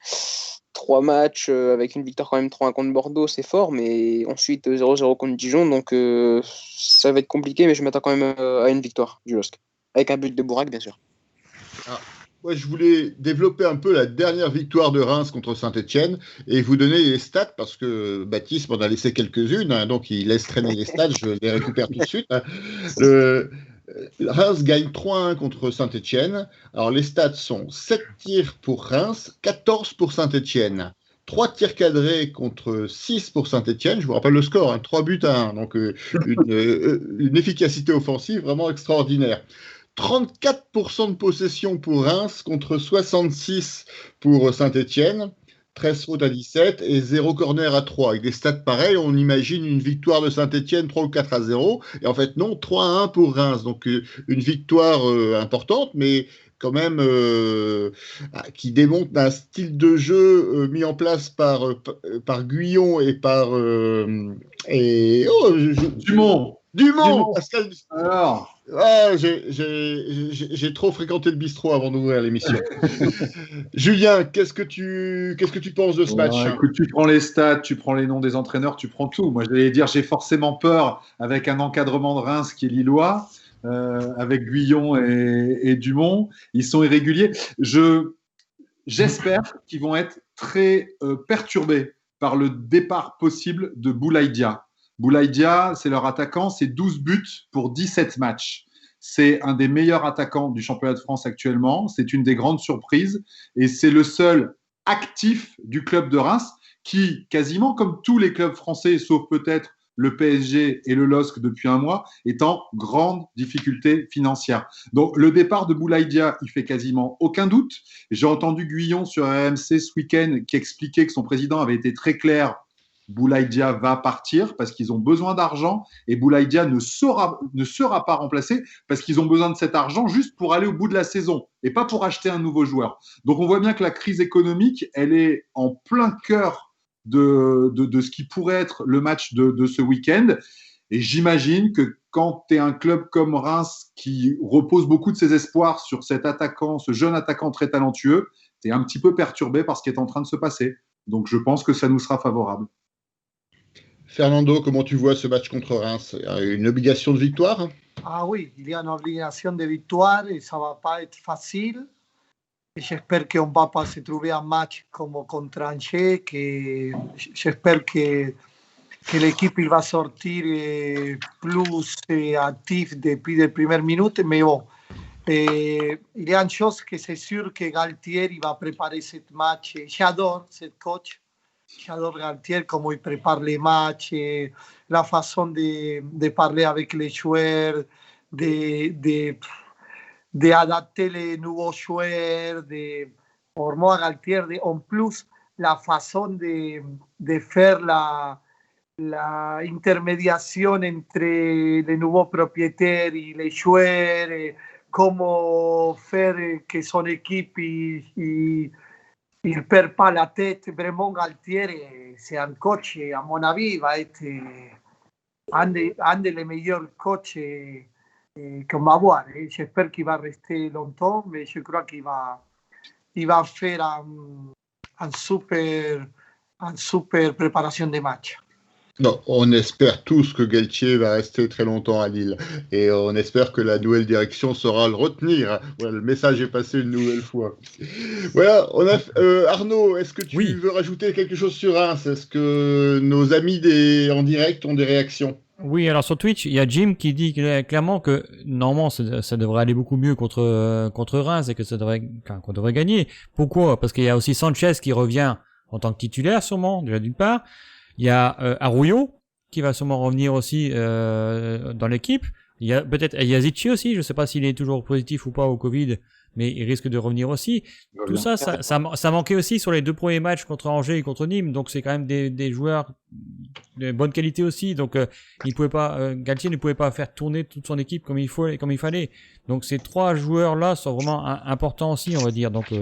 3 matchs avec une victoire quand même 3-1 contre Bordeaux, c'est fort, mais ensuite 0-0 contre Dijon, donc ça va être compliqué, mais je m'attends quand même à une victoire du LOSC, avec un but de Bourak, bien sûr. Ouais, je voulais développer un peu la dernière victoire de Reims contre Saint-Etienne et vous donner les stats parce que Baptiste m'en a laissé quelques-unes, hein, donc il laisse traîner les stats, je les récupère tout de suite. Hein. Reims gagne 3-1 contre Saint-Etienne. Alors les stats sont 7 tirs pour Reims, 14 pour Saint-Etienne. 3 tirs cadrés contre 6 pour Saint-Etienne. Je vous rappelle le score, hein, 3 buts à 1. Donc une efficacité offensive vraiment extraordinaire. 34% de possession pour Reims contre 66 pour Saint-Etienne. 13 fautes à 17 et 0 corner à 3. Avec des stats pareils, on imagine une victoire de Saint-Etienne 3 ou 4-0. Et en fait, non, 3-1 pour Reims. Donc, une victoire importante, mais quand même qui démontre un style de jeu mis en place par Guyon et par... Dumont Pascal. Alors j'ai trop fréquenté le bistrot avant d'ouvrir l'émission. Julien, qu'est-ce que tu penses de ce match? Écoute, tu prends les stats, tu prends les noms des entraîneurs, tu prends tout. Moi, je vais dire, j'ai forcément peur avec un encadrement de Reims qui est lillois, avec Guyon et Dumont. Ils sont irréguliers. J'espère qu'ils vont être très perturbés par le départ possible de Boulaïdia. Boulaïdia, c'est leur attaquant, c'est 12 buts pour 17 matchs. C'est un des meilleurs attaquants du championnat de France actuellement. C'est une des grandes surprises. Et c'est le seul actif du club de Reims qui, quasiment comme tous les clubs français, sauf peut-être le PSG et le LOSC depuis un mois, est en grande difficulté financière. Donc, le départ de Boulaïdia, il fait quasiment aucun doute. J'ai entendu Guyon sur RMC ce week-end qui expliquait que son président avait été très clair. Boulaïdia va partir parce qu'ils ont besoin d'argent et Boulaïdia ne sera pas remplacé parce qu'ils ont besoin de cet argent juste pour aller au bout de la saison et pas pour acheter un nouveau joueur. Donc on voit bien que la crise économique, elle est en plein cœur de ce qui pourrait être le match de ce week-end. Et j'imagine que quand tu es un club comme Reims qui repose beaucoup de ses espoirs sur cet attaquant, ce jeune attaquant très talentueux, tu es un petit peu perturbé par ce qui est en train de se passer. Donc, je pense que ça nous sera favorable. Fernando, comment tu vois ce match contre Reims? Une obligation de victoire? Ah oui, il y a une obligation de victoire et ça ne va pas être facile. Et j'espère qu'on ne va pas se trouver un match comme contre Angers, que j'espère que l'équipe il va sortir plus actif depuis les premières minutes. Mais bon, il y a une chose que c'est sûr que Galtier il va préparer ce match. J'adore ce coach. J'adore Galtier, comment il prépare les matchs, la façon de parler avec les joueurs, d'adapter les nouveaux joueurs. Pour moi, Galtier, en plus, la façon de faire la intermédiation entre les nouveaux propriétaires et les joueurs, comment faire que son équipe il ne perd pas la tête. Vraiment, Galtier, c'est un coach, à mon avis, va être un des meilleurs coachs qu'on va avoir. J'espère qu'il va rester longtemps, mais je crois qu'il va faire un super préparation de match. Non, on espère tous que Galtier va rester très longtemps à Lille et on espère que la nouvelle direction saura le retenir. Voilà, le message est passé une nouvelle fois. Voilà, Arnaud, est-ce que tu veux rajouter quelque chose sur Reims? Est-ce que nos amis en direct ont des réactions? Oui, alors sur Twitch, il y a Jim qui dit clairement que normalement ça devrait aller beaucoup mieux contre Reims et que qu'on devrait gagner. Pourquoi? Parce qu'il y a aussi Sanchez qui revient en tant que titulaire sûrement, déjà d'une part. Il y a Arroyo qui va sûrement revenir aussi dans l'équipe. Il y a peut-être Yazici aussi, je ne sais pas s'il est toujours positif ou pas au Covid, mais il risque de revenir aussi. Tout ça, ça manquait aussi sur les 2 premiers matchs contre Angers et contre Nîmes, donc c'est quand même des joueurs de bonne qualité aussi. Donc Galtier ne pouvait pas faire tourner toute son équipe comme il fallait. Donc ces 3 joueurs-là sont vraiment importants aussi, on va dire. Donc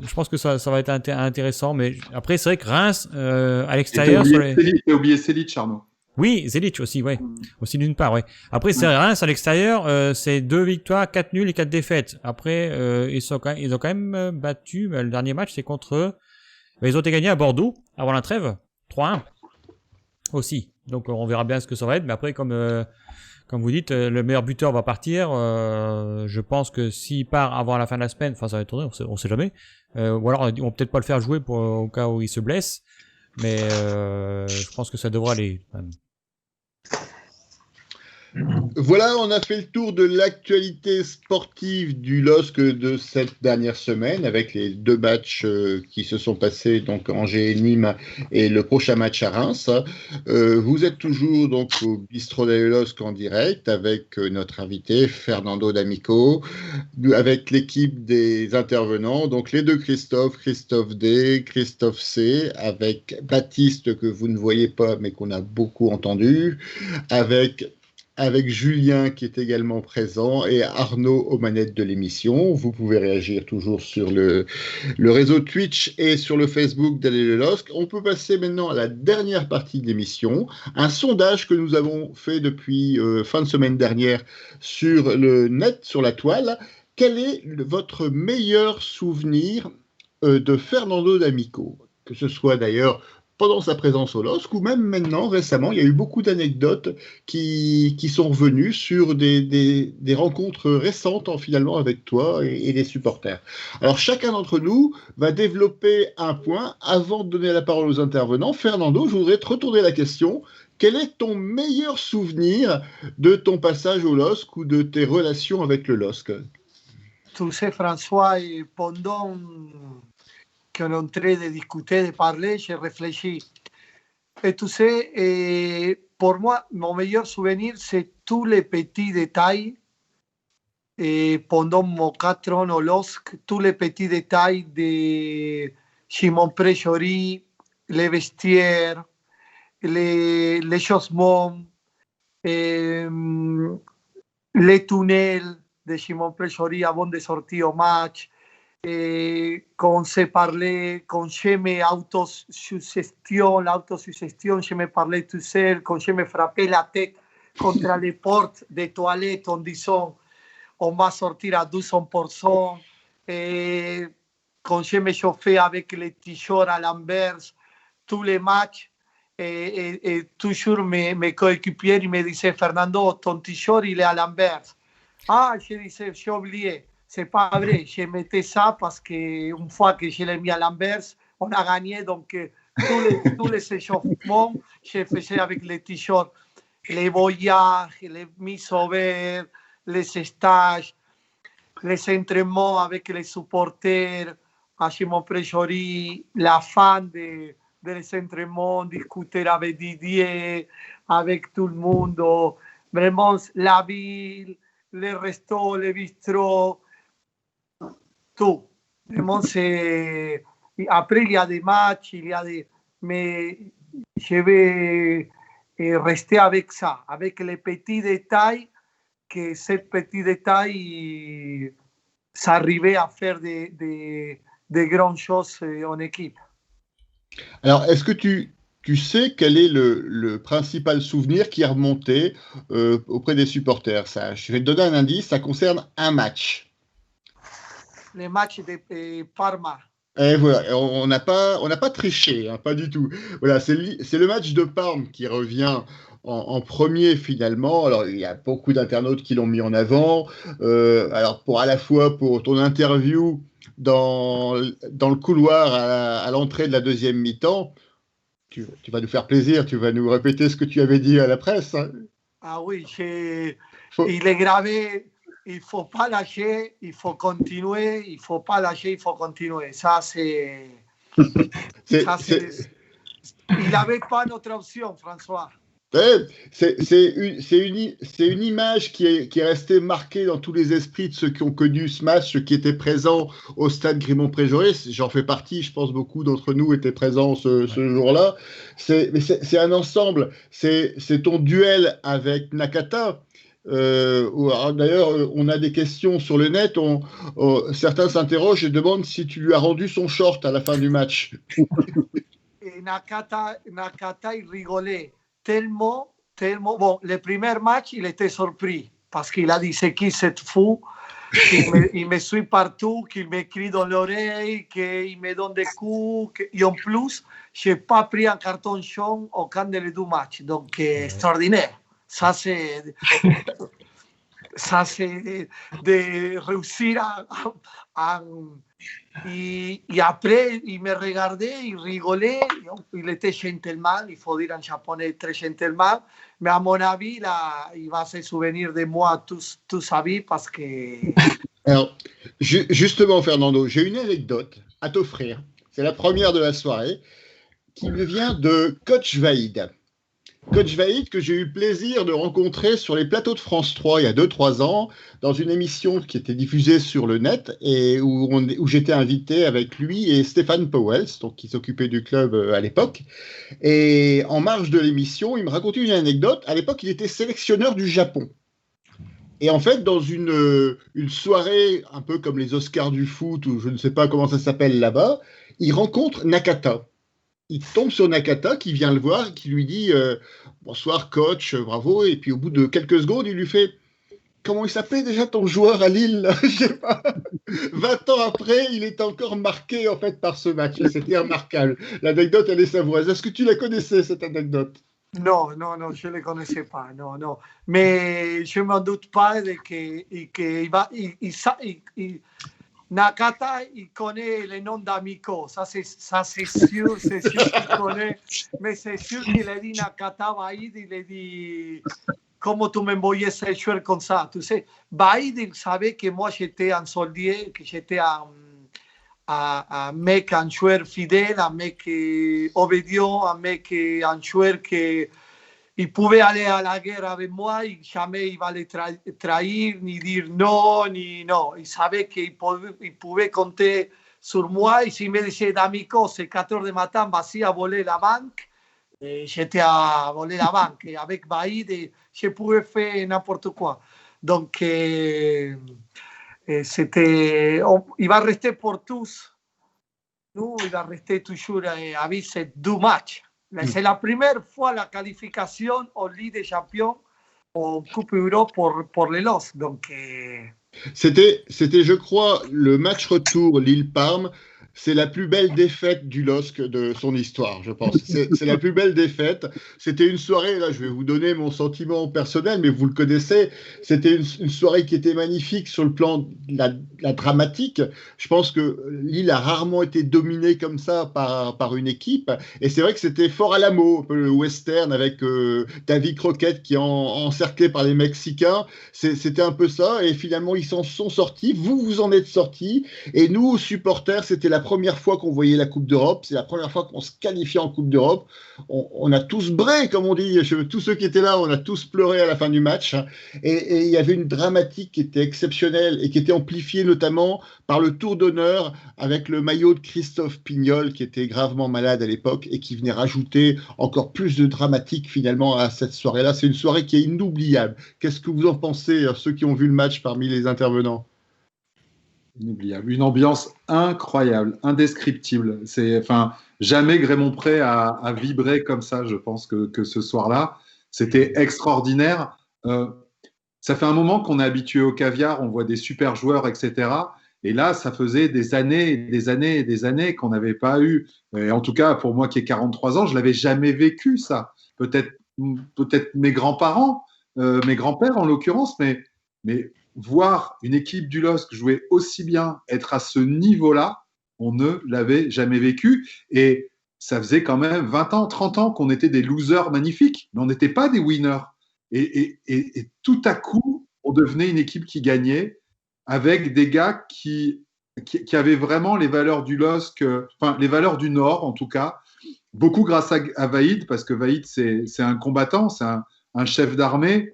je pense que ça va être intéressant, mais après c'est vrai que Reims à l'extérieur. T'as oublié Selic, Arnaud. Oui, Selic aussi, ouais. Aussi d'une part, ouais. Après c'est Reims à l'extérieur, c'est 2 victoires, 4 nuls et 4 défaites. Après ils ont quand même battu. Le dernier match c'est contre. Ils ont été gagnés à Bordeaux avant la trêve, 3-1 aussi. Donc on verra bien ce que ça va être. Mais après comme vous dites, le meilleur buteur va partir. Je pense que s'il part avant la fin de la semaine, enfin ça va être tourné, on sait jamais. Ou alors on va peut-être pas le faire jouer au cas où il se blesse. Mais je pense que ça devra aller. Voilà, on a fait le tour de l'actualité sportive du LOSC de cette dernière semaine avec les 2 matchs qui se sont passés, donc Angers et Nîmes et le prochain match à Reims. Vous êtes toujours donc au Bistrot du LOSC en direct avec notre invité Fernando D'Amico, avec l'équipe des intervenants, donc les 2 Christophe D, Christophe C, avec Baptiste que vous ne voyez pas mais qu'on a beaucoup entendu, avec Julien qui est également présent et Arnaud aux manettes de l'émission. Vous pouvez réagir toujours sur le réseau Twitch et sur le Facebook d'Aller le LOSC. On peut passer maintenant à la dernière partie de l'émission, un sondage que nous avons fait depuis fin de semaine dernière sur le net, sur la toile. Quel est votre meilleur souvenir de Fernando D'Amico? Que ce soit d'ailleurs pendant sa présence au LOSC ou même maintenant, récemment, il y a eu beaucoup d'anecdotes qui sont revenues sur des rencontres récentes finalement avec toi et les supporters. Alors chacun d'entre nous va développer un point avant de donner la parole aux intervenants. Fernando, je voudrais te retourner la question. Quel est ton meilleur souvenir de ton passage au LOSC ou de tes relations avec le LOSC? Tu sais, François, pendant qu'on est en train de discuter, de parler, j'ai réfléchi. Et tu sais, pour moi, mon meilleur souvenir, c'est tous les petits détails. Et pendant mon 4 ans au LOSC, tous les petits détails de Simon Pré-Jory, les vestiaires, les changements, les tunnels de Simon Pré-Jory avant de sortir au match. Quand se parlait, quand je l'autosuggestion, je me parlais tout seul, quand je me frappais la tête contre les portes des toilettes en disant on va sortir à 200%. quand je me chauffais avec les t-shirts à l'envers, tous les matchs, et toujours mes coéquipiers me disaient, Fernando, ton t-shirt, il est à l'envers. Ah, je disais, j'ai oublié. C'est pas vrai, je mettais ça parce qu'une fois que je l'ai mis à l'envers, on a gagné. Donc, tous les échauffements, je faisais avec les t-shirts, les voyages, les mises au vert, les stages, les entraînements avec les supporters, à Simon Prejori, la fin des entraînements, discuter avec Didier, avec tout le monde, vraiment la ville, les restos, les bistrots, tout. Vraiment, c'est... Après, il y a des matchs, mais je vais rester avec ça, avec les petits détails, que ces petits détails, ça arrivait à faire des grandes choses en équipe. Alors, est-ce que tu sais quel est le principal souvenir qui est remonté auprès des supporters? Ça, je vais te donner un indice, ça concerne un match. Les matchs de Parma. Et voilà, on n'a pas triché, hein, pas du tout. Voilà, c'est le match de Parme qui revient en premier finalement. Alors, il y a beaucoup d'internautes qui l'ont mis en avant. Alors, à la fois pour ton interview dans le couloir à l'entrée de la deuxième mi-temps, tu vas nous faire plaisir, tu vas nous répéter ce que tu avais dit à la presse. Hein. Ah oui, il est gravé. Il ne faut pas lâcher, il faut continuer, il ne faut pas lâcher, il faut continuer. Ça, c'est... Il n'avait pas notre option, François. C'est une image qui est restée marquée dans tous les esprits de ceux qui ont connu ce match, ceux qui étaient présents au stade Grimont-Préjoré. J'en fais partie, je pense beaucoup d'entre nous étaient présents ce jour-là. C'est un ensemble, c'est ton duel avec Nakata. D'ailleurs, on a des questions sur le net. Certains s'interrogent et demandent si tu lui as rendu son short à la fin du match. Et Nakata, il rigolait tellement. Bon, le premier match, il était surpris parce qu'il a dit c'est qui cette fou? Il me suit partout, qu'il m'écrit dans l'oreille, qu'il me donne des coups. Et en plus, je n'ai pas pris un carton jaune aucun des deux matchs. Donc, extraordinaire. Ça, c'est de réussir et après, il me regardait, il rigolait, il était gentleman, il faut dire en japonais très gentleman, mais à mon avis, là, il va se souvenir de moi toute sa vie parce que... Alors, justement, Fernando, j'ai une anecdote à t'offrir. C'est la première de la soirée qui me vient de Coach Vaïd. Coach Vaïd, que j'ai eu le plaisir de rencontrer sur les plateaux de France 3 il y a 2-3 ans, dans une émission qui était diffusée sur le net et où j'étais invité avec lui et Stéphane Powell, donc qui s'occupait du club à l'époque. Et en marge de l'émission, il me racontait une anecdote. À l'époque, il était sélectionneur du Japon. Et en fait, dans une soirée un peu comme les Oscars du foot, ou je ne sais pas comment ça s'appelle là-bas, il rencontre Nakata. Il tombe sur Nakata qui vient le voir, qui lui dit bonsoir coach, bravo. Et puis au bout de quelques secondes, il lui fait comment il s'appelait déjà ton joueur à Lille? Je sais pas. 20 ans après, il est encore marqué en fait par ce match. C'était remarquable. L'anecdote, elle est savoureuse. Est-ce que tu la connaissais cette anecdote? Non, je ne la connaissais pas. Non. Mais je ne m'en doute pas qu'il va. Nakata, il connaît le nom d'Amico, ça c'est sûr qu'il connaît, mais c'est sûr qu'il a dit Nakata Vaïd, il a dit comment tu m'envoyais ce joueur comme ça, tu sais. Vaïd, il savait que moi j'étais un soldier, que j'étais un mec, un joueur fidèle, un mec obédiant, un mec, un joueur qui il pouvait aller à la guerre avec moi et jamais il va le trahir, ni dire non, ni non. Il savait qu'il pouvait compter sur moi. Et s'il me disait d'Amico, c'est 4 heures du matin, vas-y à voler la banque, j'étais à voler la banque. Et avec Vaïd, je pouvais faire n'importe quoi. Donc, il va rester pour tous. Nous, il va rester toujours à vivre ces 2 matchs. C'est la première fois la qualification en Ligue des Champions en Coupe Euro pour les LOS. Donc, C'était, je crois, le match retour Lille-Parme c'est la plus belle défaite du LOSC de son histoire, je pense. C'est la plus belle défaite. C'était une soirée, là je vais vous donner mon sentiment personnel, mais vous le connaissez, c'était une soirée qui était magnifique sur le plan de la dramatique. Je pense que Lille a rarement été dominée comme ça par une équipe, et c'est vrai que c'était Fort Alamo, un peu le western avec David Crockett qui est encerclé par les Mexicains. C'était un peu ça, et finalement ils s'en sont sortis, vous en êtes sortis, et nous, supporters, c'était la première fois qu'on voyait la Coupe d'Europe, c'est la première fois qu'on se qualifiait en Coupe d'Europe. On a tous bré, comme on dit, tous ceux qui étaient là, on a tous pleuré à la fin du match, et il y avait une dramatique qui était exceptionnelle, et qui était amplifiée notamment par le tour d'honneur avec le maillot de Christophe Pignol, qui était gravement malade à l'époque, et qui venait rajouter encore plus de dramatique finalement à cette soirée-là. C'est une soirée qui est inoubliable. Qu'est-ce que vous en pensez, ceux qui ont vu le match parmi les intervenants? Inoubliable. Une ambiance incroyable, indescriptible. Jamais Grémont-Pré a vibré comme ça, je pense, que ce soir-là. C'était extraordinaire. Ça fait un moment qu'on est habitué au caviar, on voit des super joueurs, etc. Et là, ça faisait des années et des années et des années qu'on n'avait pas eu. Et en tout cas, pour moi qui ai 43 ans, je ne l'avais jamais vécu, ça. Peut-être mes grands-parents, mes grands-pères en l'occurrence, mais voir une équipe du LOSC jouer aussi bien, être à ce niveau-là, on ne l'avait jamais vécu. Et ça faisait quand même 20 ans, 30 ans qu'on était des losers magnifiques, mais on n'était pas des winners. Et tout à coup, on devenait une équipe qui gagnait avec des gars qui avaient vraiment les valeurs du LOSC, les valeurs du Nord en tout cas, beaucoup grâce à Vaïd, parce que Vaïd, c'est un combattant, c'est un chef d'armée.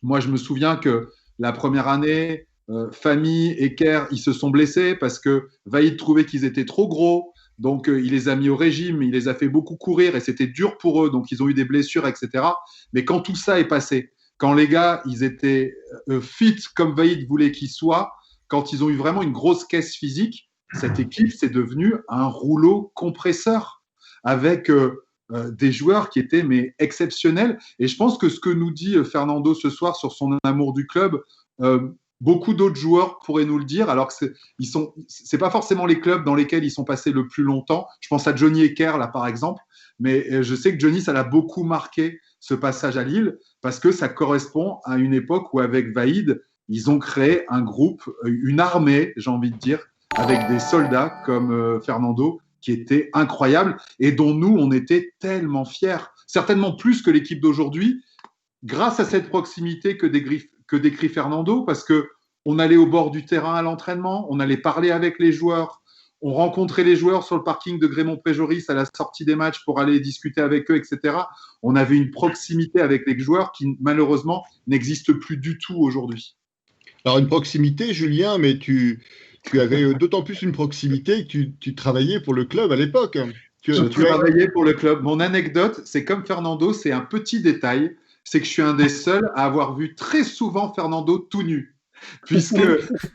Moi, je me souviens que la première année, Famille et Kerr, ils se sont blessés parce que Vaïd trouvait qu'ils étaient trop gros. Donc, il les a mis au régime, il les a fait beaucoup courir et c'était dur pour eux. Donc, ils ont eu des blessures, etc. Mais quand tout ça est passé, quand les gars, ils étaient fit comme Vaïd voulait qu'ils soient, quand ils ont eu vraiment une grosse caisse physique, cette équipe, c'est devenu un rouleau compresseur avec des joueurs qui étaient exceptionnels. Et je pense que ce que nous dit Fernando ce soir sur son amour du club, beaucoup d'autres joueurs pourraient nous le dire, alors que c'est pas forcément les clubs dans lesquels ils sont passés le plus longtemps. Je pense à Johnny Ecker, là, par exemple. Mais je sais que Johnny, ça l'a beaucoup marqué, ce passage à Lille, parce que ça correspond à une époque où, avec Vaïd, ils ont créé un groupe, une armée, j'ai envie de dire, avec des soldats comme Fernando, qui étaient incroyables et dont nous, on était tellement fiers. Certainement plus que l'équipe d'aujourd'hui, grâce à cette proximité que décrit Fernando, parce qu'on allait au bord du terrain à l'entraînement, on allait parler avec les joueurs, on rencontrait les joueurs sur le parking de Grémont-Pré-Joris à la sortie des matchs pour aller discuter avec eux, etc. On avait une proximité avec les joueurs qui, malheureusement, n'existe plus du tout aujourd'hui. Alors, une proximité, Julien, mais tu avais d'autant plus une proximité que tu travaillais pour le club à l'époque. Je travaillais pour le club. Mon anecdote, c'est comme Fernando, c'est un petit détail, c'est que je suis un des seuls à avoir vu très souvent Fernando tout nu. Puisque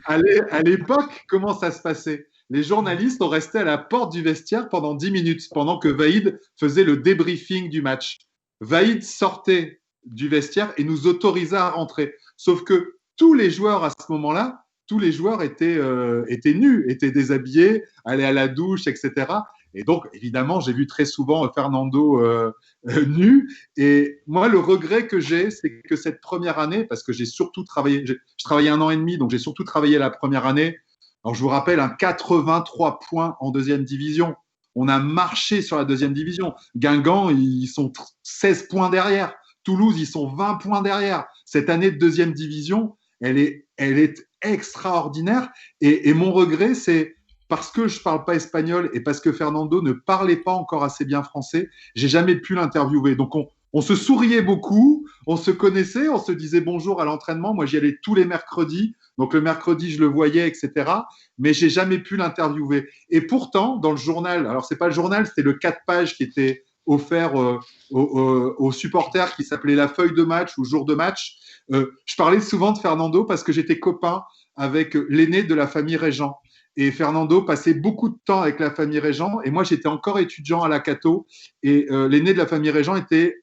à l'époque, comment ça se passait? Les journalistes ont resté à la porte du vestiaire pendant 10 minutes, pendant que Vaïd faisait le débriefing du match. Vaïd sortait du vestiaire et nous autorisait à rentrer. Sauf que tous les joueurs à ce moment-là, tous les joueurs étaient nus, étaient déshabillés, allaient à la douche, etc. Et donc, évidemment, j'ai vu très souvent Fernando nu. Et moi, le regret que j'ai, c'est que cette première année, parce que j'ai surtout travaillé, je travaillais 1 an et demi, donc j'ai surtout travaillé la première année. Alors, je vous rappelle, 83 points en deuxième division. On a marché sur la deuxième division. Guingamp, ils sont 16 points derrière. Toulouse, ils sont 20 points derrière. Cette année de deuxième division, elle est extraordinaire. Et mon regret, c'est parce que je ne parle pas espagnol et parce que Fernando ne parlait pas encore assez bien français, j'ai jamais pu l'interviewer. Donc, on se souriait beaucoup, on se connaissait, on se disait bonjour à l'entraînement. Moi, j'y allais tous les mercredis. Donc, le mercredi, je le voyais, etc. Mais j'ai jamais pu l'interviewer. Et pourtant, dans le journal, alors, ce n'est pas le journal, c'était le 4 pages qui était offert aux supporters qui s'appelait la feuille de match ou jour de match. Je parlais souvent de Fernando parce que j'étais copain avec l'aîné de la famille Régent. Et Fernando passait beaucoup de temps avec la famille Régent. Et moi, j'étais encore étudiant à la Cato. Et l'aîné de la famille Régent était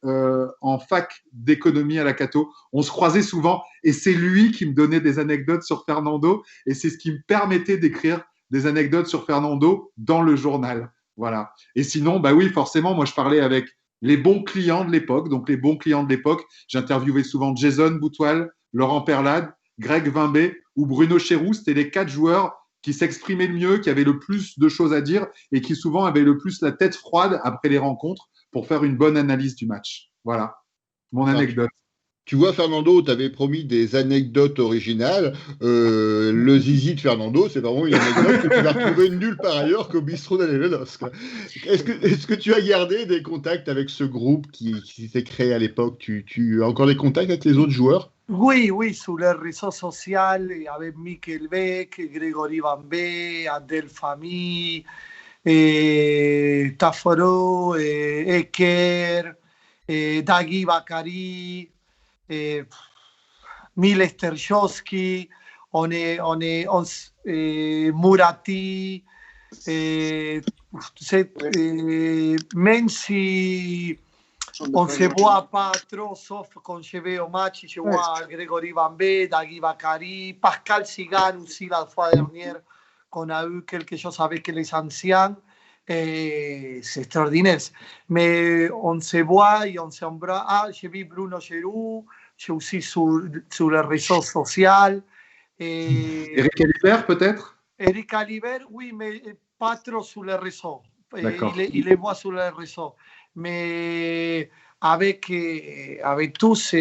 en fac d'économie à la Cato. On se croisait souvent. Et c'est lui qui me donnait des anecdotes sur Fernando. Et c'est ce qui me permettait d'écrire des anecdotes sur Fernando dans le journal. Voilà. Et sinon, bah oui, forcément, moi je parlais avec les bons clients de l'époque. Donc les bons clients de l'époque, j'interviewais souvent Jason Boutoil, Laurent Perlade, Greg Vimbé ou Bruno Chéroux. C'était les 4 joueurs qui s'exprimaient le mieux, qui avaient le plus de choses à dire et qui souvent avaient le plus la tête froide après les rencontres pour faire une bonne analyse du match. Voilà, mon anecdote. Tu vois, Fernando, tu avais promis des anecdotes originales. Le zizi de Fernando, c'est vraiment une anecdote que tu vas retrouver nulle part ailleurs qu'au bistrot d'Alevelos. Est-ce que tu as gardé des contacts avec ce groupe qui s'est créé à l'époque? Tu as encore des contacts avec les autres joueurs? Oui, oui, sur les réseaux sociaux, avec Michael Beck, Grégory Bambé, Adel Fami, Taforo, Eker, Dagui Bakari, Miles Terjowski, Murati, même si on ne se voit pas trop, sauf quand je vais au match, je vois Grégory Bambé, Dagui Bakari, Pascal Sigan aussi la fois dernière, qu'on a eu quelque chose avec les anciens. C'est extraordinaire. Mais on se voit et on s'embrasse. Ah, j'ai vu Bruno Chéroux, j'ai aussi sur les réseaux sociaux. Eric Alibert, peut-être? Eric Alibert, oui, mais pas trop sur les réseaux. Il les voit sur les réseaux. Mais avec tous,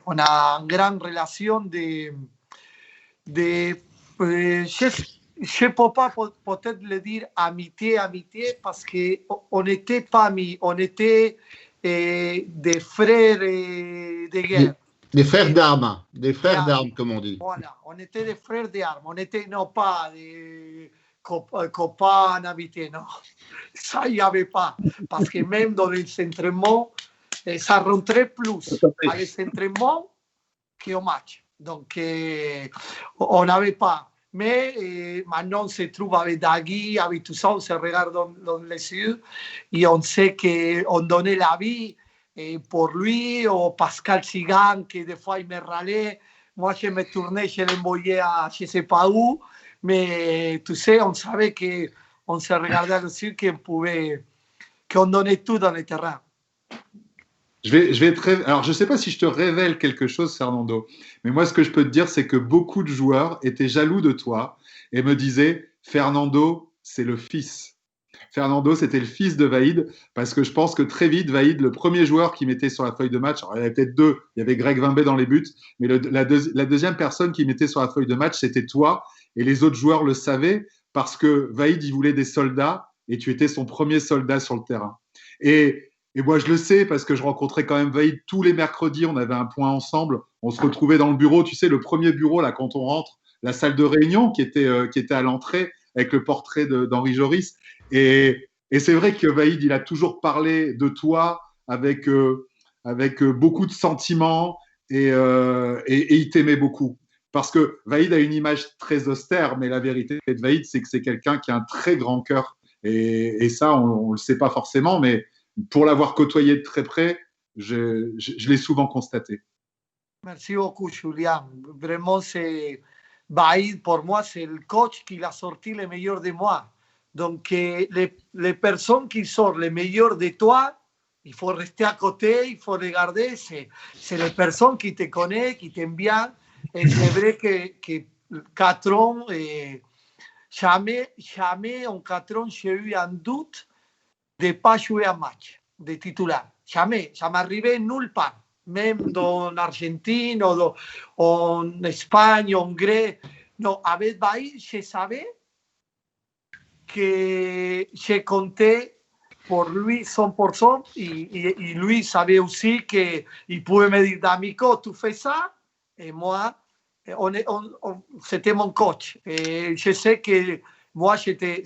on a une grande relation je ne peux pas peut-être le dire amitié, parce qu'on était famille, on était des frères de guerre. Des frères d'armes, comme on dit. Voilà, on était des frères d'armes, on était non pas des copains, amitiés, non. Ça, il n'y avait pas, parce que même dans les entraînements, ça rentrait plus à les entraînements qu'au match. Donc, on n'avait pas. Mais maintenant, on se trouve avec Dagui, avec tout ça, on se regarde dans les yeux et on sait qu'on donnait la vie pour lui, ou Pascal Sigan, qui des fois il me râlait. Moi, je me tournais, je l'envoyais à je ne sais pas où. Mais tu sais, on savait qu'on se regardait dessus, qu'on donnait tout dans le terrain. Alors, je ne sais pas si je te révèle quelque chose, Fernando, mais moi, ce que je peux te dire, c'est que beaucoup de joueurs étaient jaloux de toi et me disaient « Fernando, c'est le fils ». Fernando, c'était le fils de Vaïd, parce que je pense que très vite, Vaïd, le premier joueur qui mettait sur la feuille de match, alors il y avait peut-être 2, il y avait Greg Vimbé dans les buts, mais la deuxième personne qui mettait sur la feuille de match, c'était toi, et les autres joueurs le savaient, parce que Vaïd, il voulait des soldats, et tu étais son premier soldat sur le terrain. Et moi, je le sais parce que je rencontrais quand même Vaïd tous les mercredis. On avait un point ensemble. On se retrouvait dans le bureau. Tu sais, le premier bureau, là, quand on rentre, la salle de réunion qui était à l'entrée avec le portrait d'Henri Joris. Et c'est vrai que Vaïd, il a toujours parlé de toi avec beaucoup de sentiments et il t'aimait beaucoup. Parce que Vaïd a une image très austère, mais la vérité de Vaïd, c'est que c'est quelqu'un qui a un très grand cœur. Et ça, on ne le sait pas forcément, mais pour l'avoir côtoyé de très près, je l'ai souvent constaté. Merci beaucoup, Julien. Vraiment, Vaïd, pour moi, c'est le coach qui a sorti le meilleur de moi. Donc, les personnes qui sortent le meilleur de toi, il faut rester à côté, il faut regarder. C'est les personnes qui te connaissent, qui t'aiment bien. Et c'est vrai que 4 ans, jamais en 4 ans, j'ai eu un doute de ne pas jouer un match de titulaire. Jamais. Ça m'arrivait nulle part. Même en Argentine, ou en Espagne, en Grèce. Non, avec Vaïd, je savais que je comptais pour lui 100%. Et lui savait aussi qu'il pouvait me dire, D'Amico, tu fais ça. Et moi, c'était mon coach. Et je sais que moi, j'étais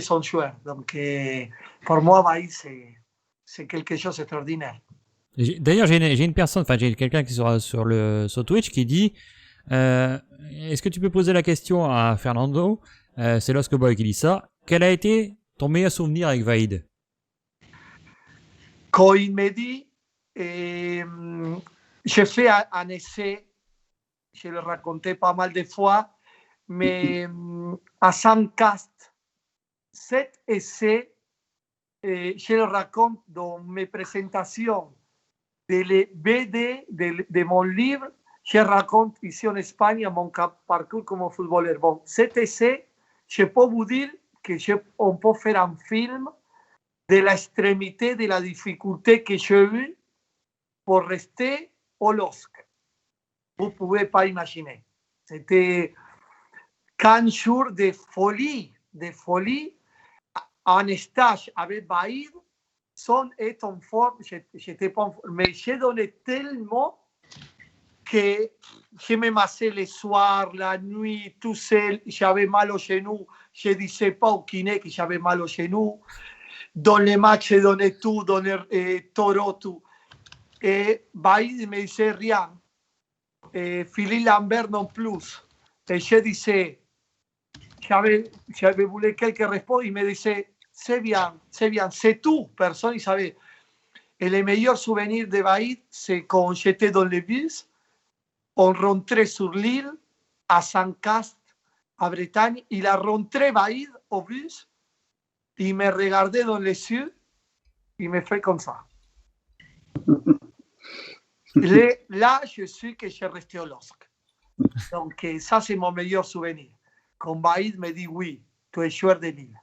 son joueur. Donc, pour moi, Vaïd, c'est quelque chose d'extraordinaire. D'ailleurs, j'ai une personne, enfin, j'ai quelqu'un qui sera sur Twitch qui dit est-ce que tu peux poser la question à Fernando? C'est Lost Boy qui dit ça. Quel a été ton meilleur souvenir avec Vaïd? Quand il me dit, j'ai fait un essai, je le racontais pas mal de fois, mais à Saint-Cast, cet essai, je le raconte dans mes présentations de BD de mon livre. Je raconte ici en Espagne mon parcours comme footballeur. Bon, cet essai, je peux vous dire qu'on peut faire un film de l'extrémité, de la difficulté que j'ai eue pour rester au LOSC. Vous ne pouvez pas imaginer. C'était 15 jours de folie, en stage avec Baïd, sans être en forme, j'étais pas en forme, mais j'ai donné tellement que je me massais le soir, la nuit, tout seul, j'avais mal au genou, je ne disais pas au kiné que j'avais mal au genou. Dans les matchs, je donnais tout, Toro, tout. Et Baïd ne me disait rien. Et Philippe Lambert non plus. Et je disais, j'avais voulu quelques réponses, il me disait, c'est bien, c'est tout, personne ne savait. Et le meilleur souvenir de Baïd, c'est quand j'étais dans le bus, on rentrait sur l'île, à Saint-Cast, à Bretagne, il a rentré Baïd au bus, il me regardait dans les yeux, il me fait comme ça. Là, je suis que j'ai resté au LOSC. Donc, ça, c'est mon meilleur souvenir. Quand Baïd me dit oui, tu es joueur de Lille.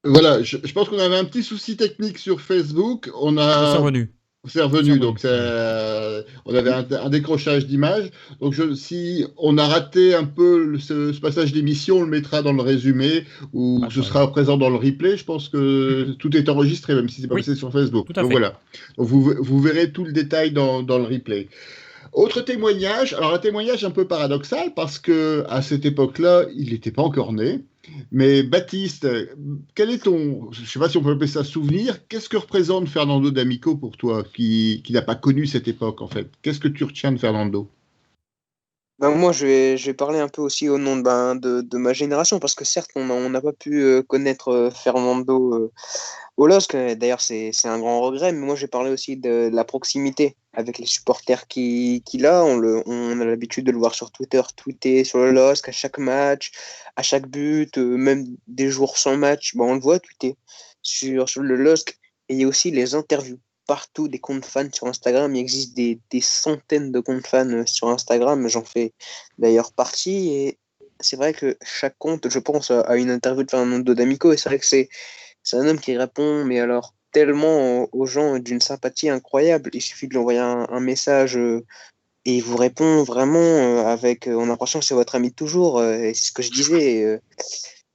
Voilà, je pense qu'on avait un petit souci technique sur Facebook. C'est revenu, donc on avait un décrochage d'image. Donc si on a raté un peu ce passage d'émission, on le mettra dans le résumé ou ce sera présent dans le replay. Je pense que tout est enregistré, même si c'est pas passé sur Facebook. Donc voilà, donc vous verrez tout le détail dans le replay. Autre témoignage, alors un témoignage un peu paradoxal parce que à cette époque-là, il n'était pas encore né. Mais Baptiste, quel est ton, je ne sais pas si on peut appeler ça souvenir, qu'est-ce que représente Fernando D'Amico pour toi, qui n'a pas connu cette époque en fait? Qu'est-ce que tu retiens de Fernando? Moi, je vais parler un peu aussi au nom de ma génération, parce que certes, on n'a pas pu connaître Fernando au LOSC. D'ailleurs, c'est un grand regret, mais moi, j'ai parlé aussi de la proximité avec les supporters qu'il a. On a l'habitude de le voir sur Twitter, tweeter sur le LOSC à chaque match, à chaque but, même des jours sans match. On le voit tweeter sur le LOSC. Et il y a aussi les interviews. Partout des comptes fans sur Instagram. Il existe des centaines de comptes fans sur Instagram. J'en fais d'ailleurs partie. Et c'est vrai que chaque compte, je pense, a une interview de Fernando D'Amico. Et c'est vrai que c'est un homme qui répond, mais alors tellement aux gens d'une sympathie incroyable. Il suffit de lui envoyer un message et il vous répond vraiment avec. On a l'impression que c'est votre ami de toujours. Et c'est ce que je disais.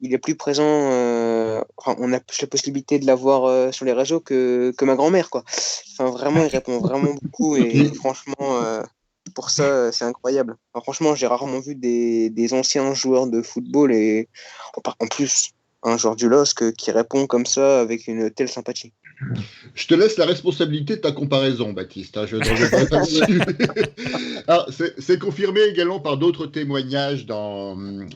Il est plus présent, on a plus la possibilité de l'avoir sur les réseaux que ma grand-mère, quoi. Enfin, vraiment, il répond vraiment beaucoup et franchement, pour ça, c'est incroyable. Enfin, franchement, j'ai rarement vu des anciens joueurs de football et en plus, un joueur du LOSC qui répond comme ça avec une telle sympathie. Je te laisse la responsabilité de ta comparaison, Baptiste. Je ne reviendrai pas dessus. Alors, c'est confirmé également par d'autres témoignages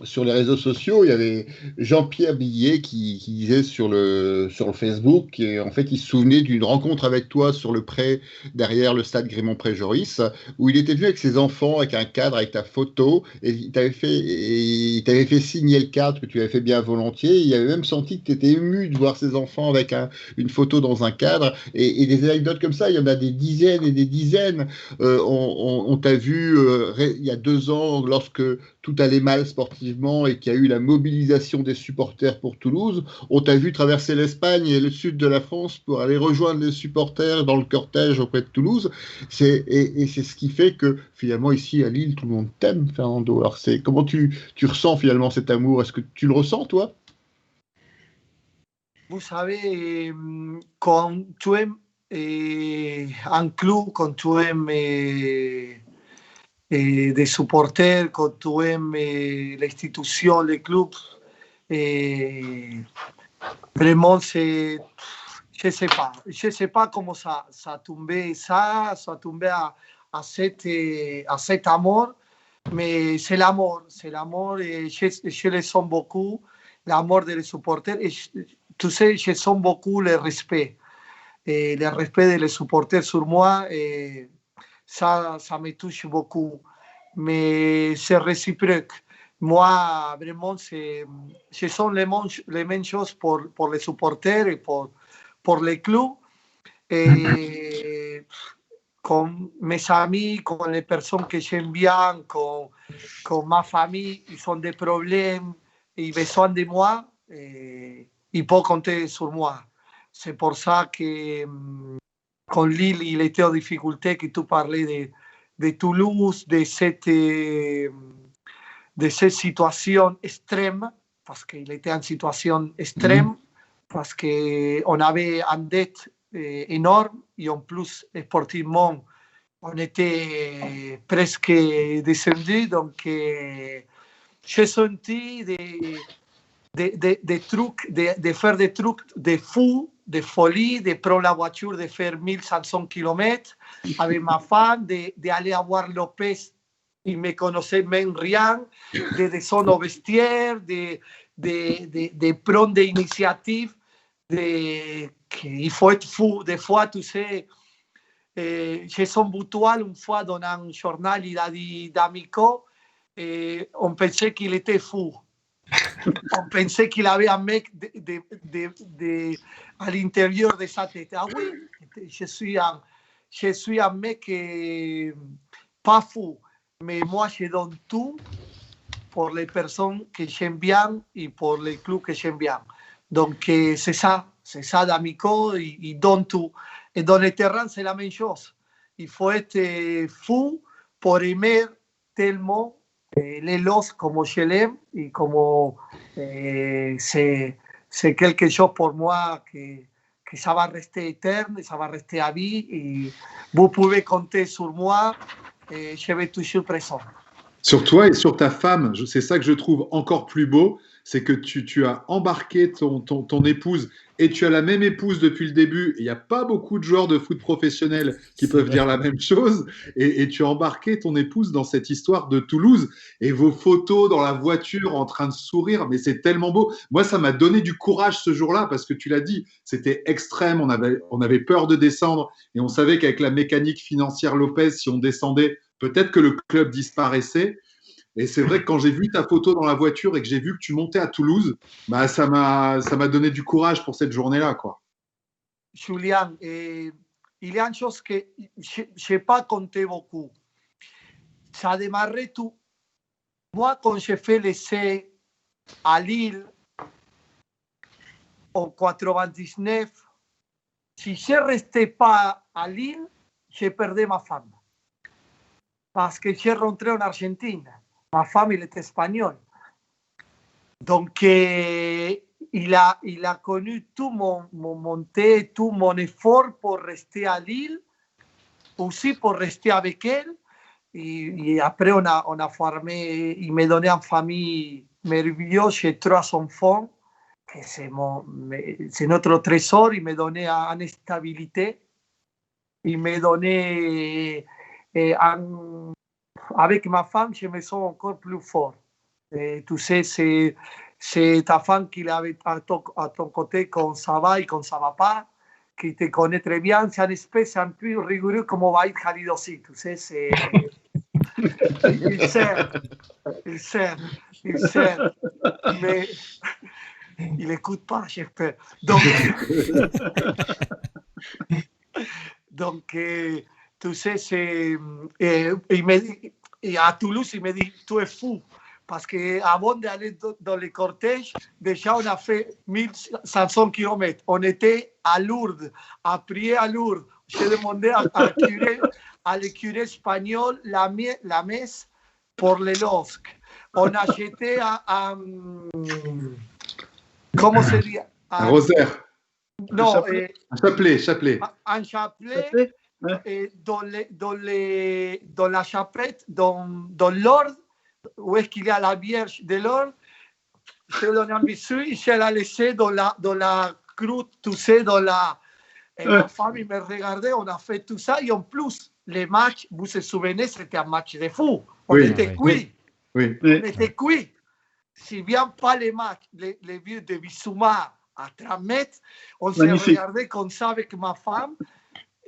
sur les réseaux sociaux. Il y avait Jean-Pierre Billet qui disait sur le Facebook qu'en fait, il se souvenait d'une rencontre avec toi sur le pré derrière le stade Grémont-Pré-Joris, où il était venu avec ses enfants, avec un cadre, avec ta photo, et il t'avait fait signer le cadre que tu avais fait bien volontiers. Il avait même senti que tu étais ému de voir ses enfants avec une photo dans un cadre, et des anecdotes comme ça, il y en a des dizaines et des dizaines. On t'a vu il y a 2 ans, lorsque tout allait mal sportivement et qu'il y a eu la mobilisation des supporters pour Toulouse, on t'a vu traverser l'Espagne et le sud de la France pour aller rejoindre les supporters dans le cortège auprès de Toulouse. Et c'est ce qui fait que finalement ici à Lille, tout le monde t'aime, Fernando. Alors comment tu ressens finalement cet amour? Est-ce que tu le ressens, toi? Vous savez, quand tu aimes un club, quand tu aimes des supporters, quand tu aimes l'institution, le club, vraiment, je ne sais pas comment ça a tombé, ça a tombé à cet amour, mais c'est l'amour, et je le sens beaucoup, l'amour des supporters. Et tu sais, je sens beaucoup le respect des supporters sur moi, et ça me touche beaucoup. mais c'est réciproque. Moi, vraiment, ce sont les mêmes choses pour les supporters et pour les clubs. Et con mes amis, con les personnes que j'aime bien, con ma famille, ils ont des problèmes, ils ont besoin de moi, et ils peuvent compter sur moi. C'est pour ça que quand Lille il était en difficulté, que tu parlais de Toulouse, de cette situation extrême, parce qu'il était en situation extrême, parce qu'on avait une dette énorme et en plus, sportivement, on était presque descendu. Donc, j'ai senti des trucs, de faire des trucs de fou, de folie, de prendre la voiture, de faire 1500 km avec ma femme, d'aller voir Lopez. Il ne me connaissait même rien, de descendre au vestiaire, de prendre des initiatives, il faut être fou. Des fois, tu sais, Jason Boutoil, une fois dans un journal, il a dit d'Amico, on pensait qu'il était fou. On pensait qu'il avait un mec à l'intérieur de sa tête. Ah oui, je suis un mec pas fou, mais moi je donne tout pour les personnes que j'aime bien et pour les clubs que j'aime bien. Donc c'est ça d'Amico, il donne tout. Et dans le terrain, c'est la même chose. Il faut être fou pour aimer tellement les LOS comme je l'aime et comme c'est quelque chose pour moi que ça va rester éternel, ça va rester à vie et vous pouvez compter sur moi et je vais toujours présent. Sur toi et sur ta femme, c'est ça que je trouve encore plus beau, c'est que tu as embarqué ton épouse et tu as la même épouse depuis le début. Il n'y a pas beaucoup de joueurs de foot professionnels qui peuvent dire la même chose. Et tu as embarqué ton épouse dans cette histoire de Toulouse et vos photos dans la voiture en train de sourire, mais c'est tellement beau. Moi, ça m'a donné du courage ce jour-là parce que tu l'as dit, c'était extrême. On avait peur de descendre et on savait qu'avec la mécanique financière Lopez, si on descendait, peut-être que le club disparaissait. Et c'est vrai que quand j'ai vu ta photo dans la voiture et que j'ai vu que tu montais à Toulouse, bah ça m'a donné du courage pour cette journée-là, quoi. Julien, il y a une chose que je n'ai pas compté beaucoup. Ça a démarré tout. Moi, quand j'ai fait l'essai à Lille en 99, si je ne restais pas à Lille, je perdais ma femme. Parce que j'ai rentré en Argentine. Ma femme, elle est espagnole. Donc, il a connu tout mon montée, tout mon effort pour rester à Lille, aussi pour rester avec elle. Et après, on a formé, il m'a donné une famille merveilleuse, j'ai 3 enfants, que c'est notre trésor. Il m'a donné une stabilité. Il m'a donné avec ma femme, je me sens encore plus fort. Et tu sais, c'est ta femme qui est à ton côté quand ça va et quand ça ne va pas, qui te connaît très bien. C'est une espèce un peu rigoureux comme Obaïd Khalid aussi. Tu sais, il sert. Mais il n'écoute pas, j'espère. Donc tu sais, et à Toulouse, il me dit, tu es fou. Parce qu'avant d'aller dans les cortèges, déjà on a fait 1500 km. On était à Lourdes, à prier à Lourdes. J'ai demandé à l'écuré espagnol la messe pour les LOSC. On a acheté comment se dit? Un rosaire. Non, un chapelet. Un chapelet. Et dans la chapelle, dans l'ordre, où est-ce qu'il y a la Vierge de l'ordre, je lui ai donné un bisou et je l'ai laissé dans la croûte, tu sais, Et ma femme, il me regardait, on a fait tout ça. Et en plus, les matchs, vous vous souvenez, c'était un match de fou. On était cuits. Oui. On était cuits. Si bien pas les matchs, les vieux de Bissouma à 30 mètres, on s'est regardé comme ça avec ma femme.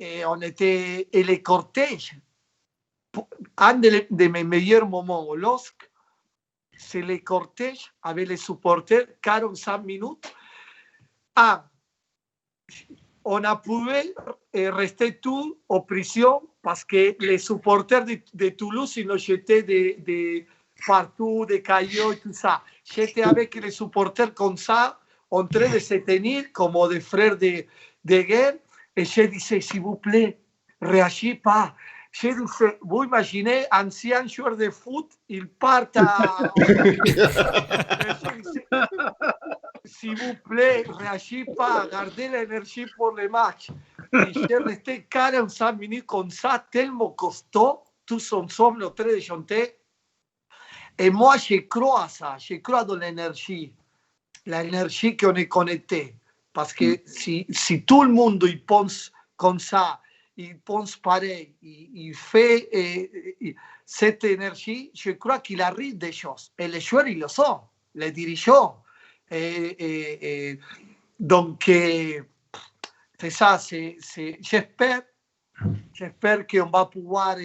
Et on était, et les cortèges, un de mes meilleurs moments au LOSC, c'est les cortèges avec les supporters, 45 minutes. On a pu rester tous en prison parce que les supporters de Toulouse, ils nous jetaient des partout, des cailloux et tout ça. J'étais avec les supporters comme ça, en train de se tenir comme des frères de guerre. Et je disais, s'il vous plaît, réagissez pas. Je disais, vous imaginez, ancien joueur de foot, il part à... S'il vous plaît, réagissez pas, gardez l'énergie pour le match. Et j'ai resté 45 minutes comme ça, tellement costaud, tous ensemble en train de chanter. Et moi, je crois à ça, je crois dans l'énergie qu'on est connecté. Parce que si tout le monde il pense comme ça, il pense pareil, il fait cette énergie, je crois qu'il arrive des choses. Et les joueurs, ils le sont, les dirigeants. Donc, c'est ça, j'espère qu'on va pouvoir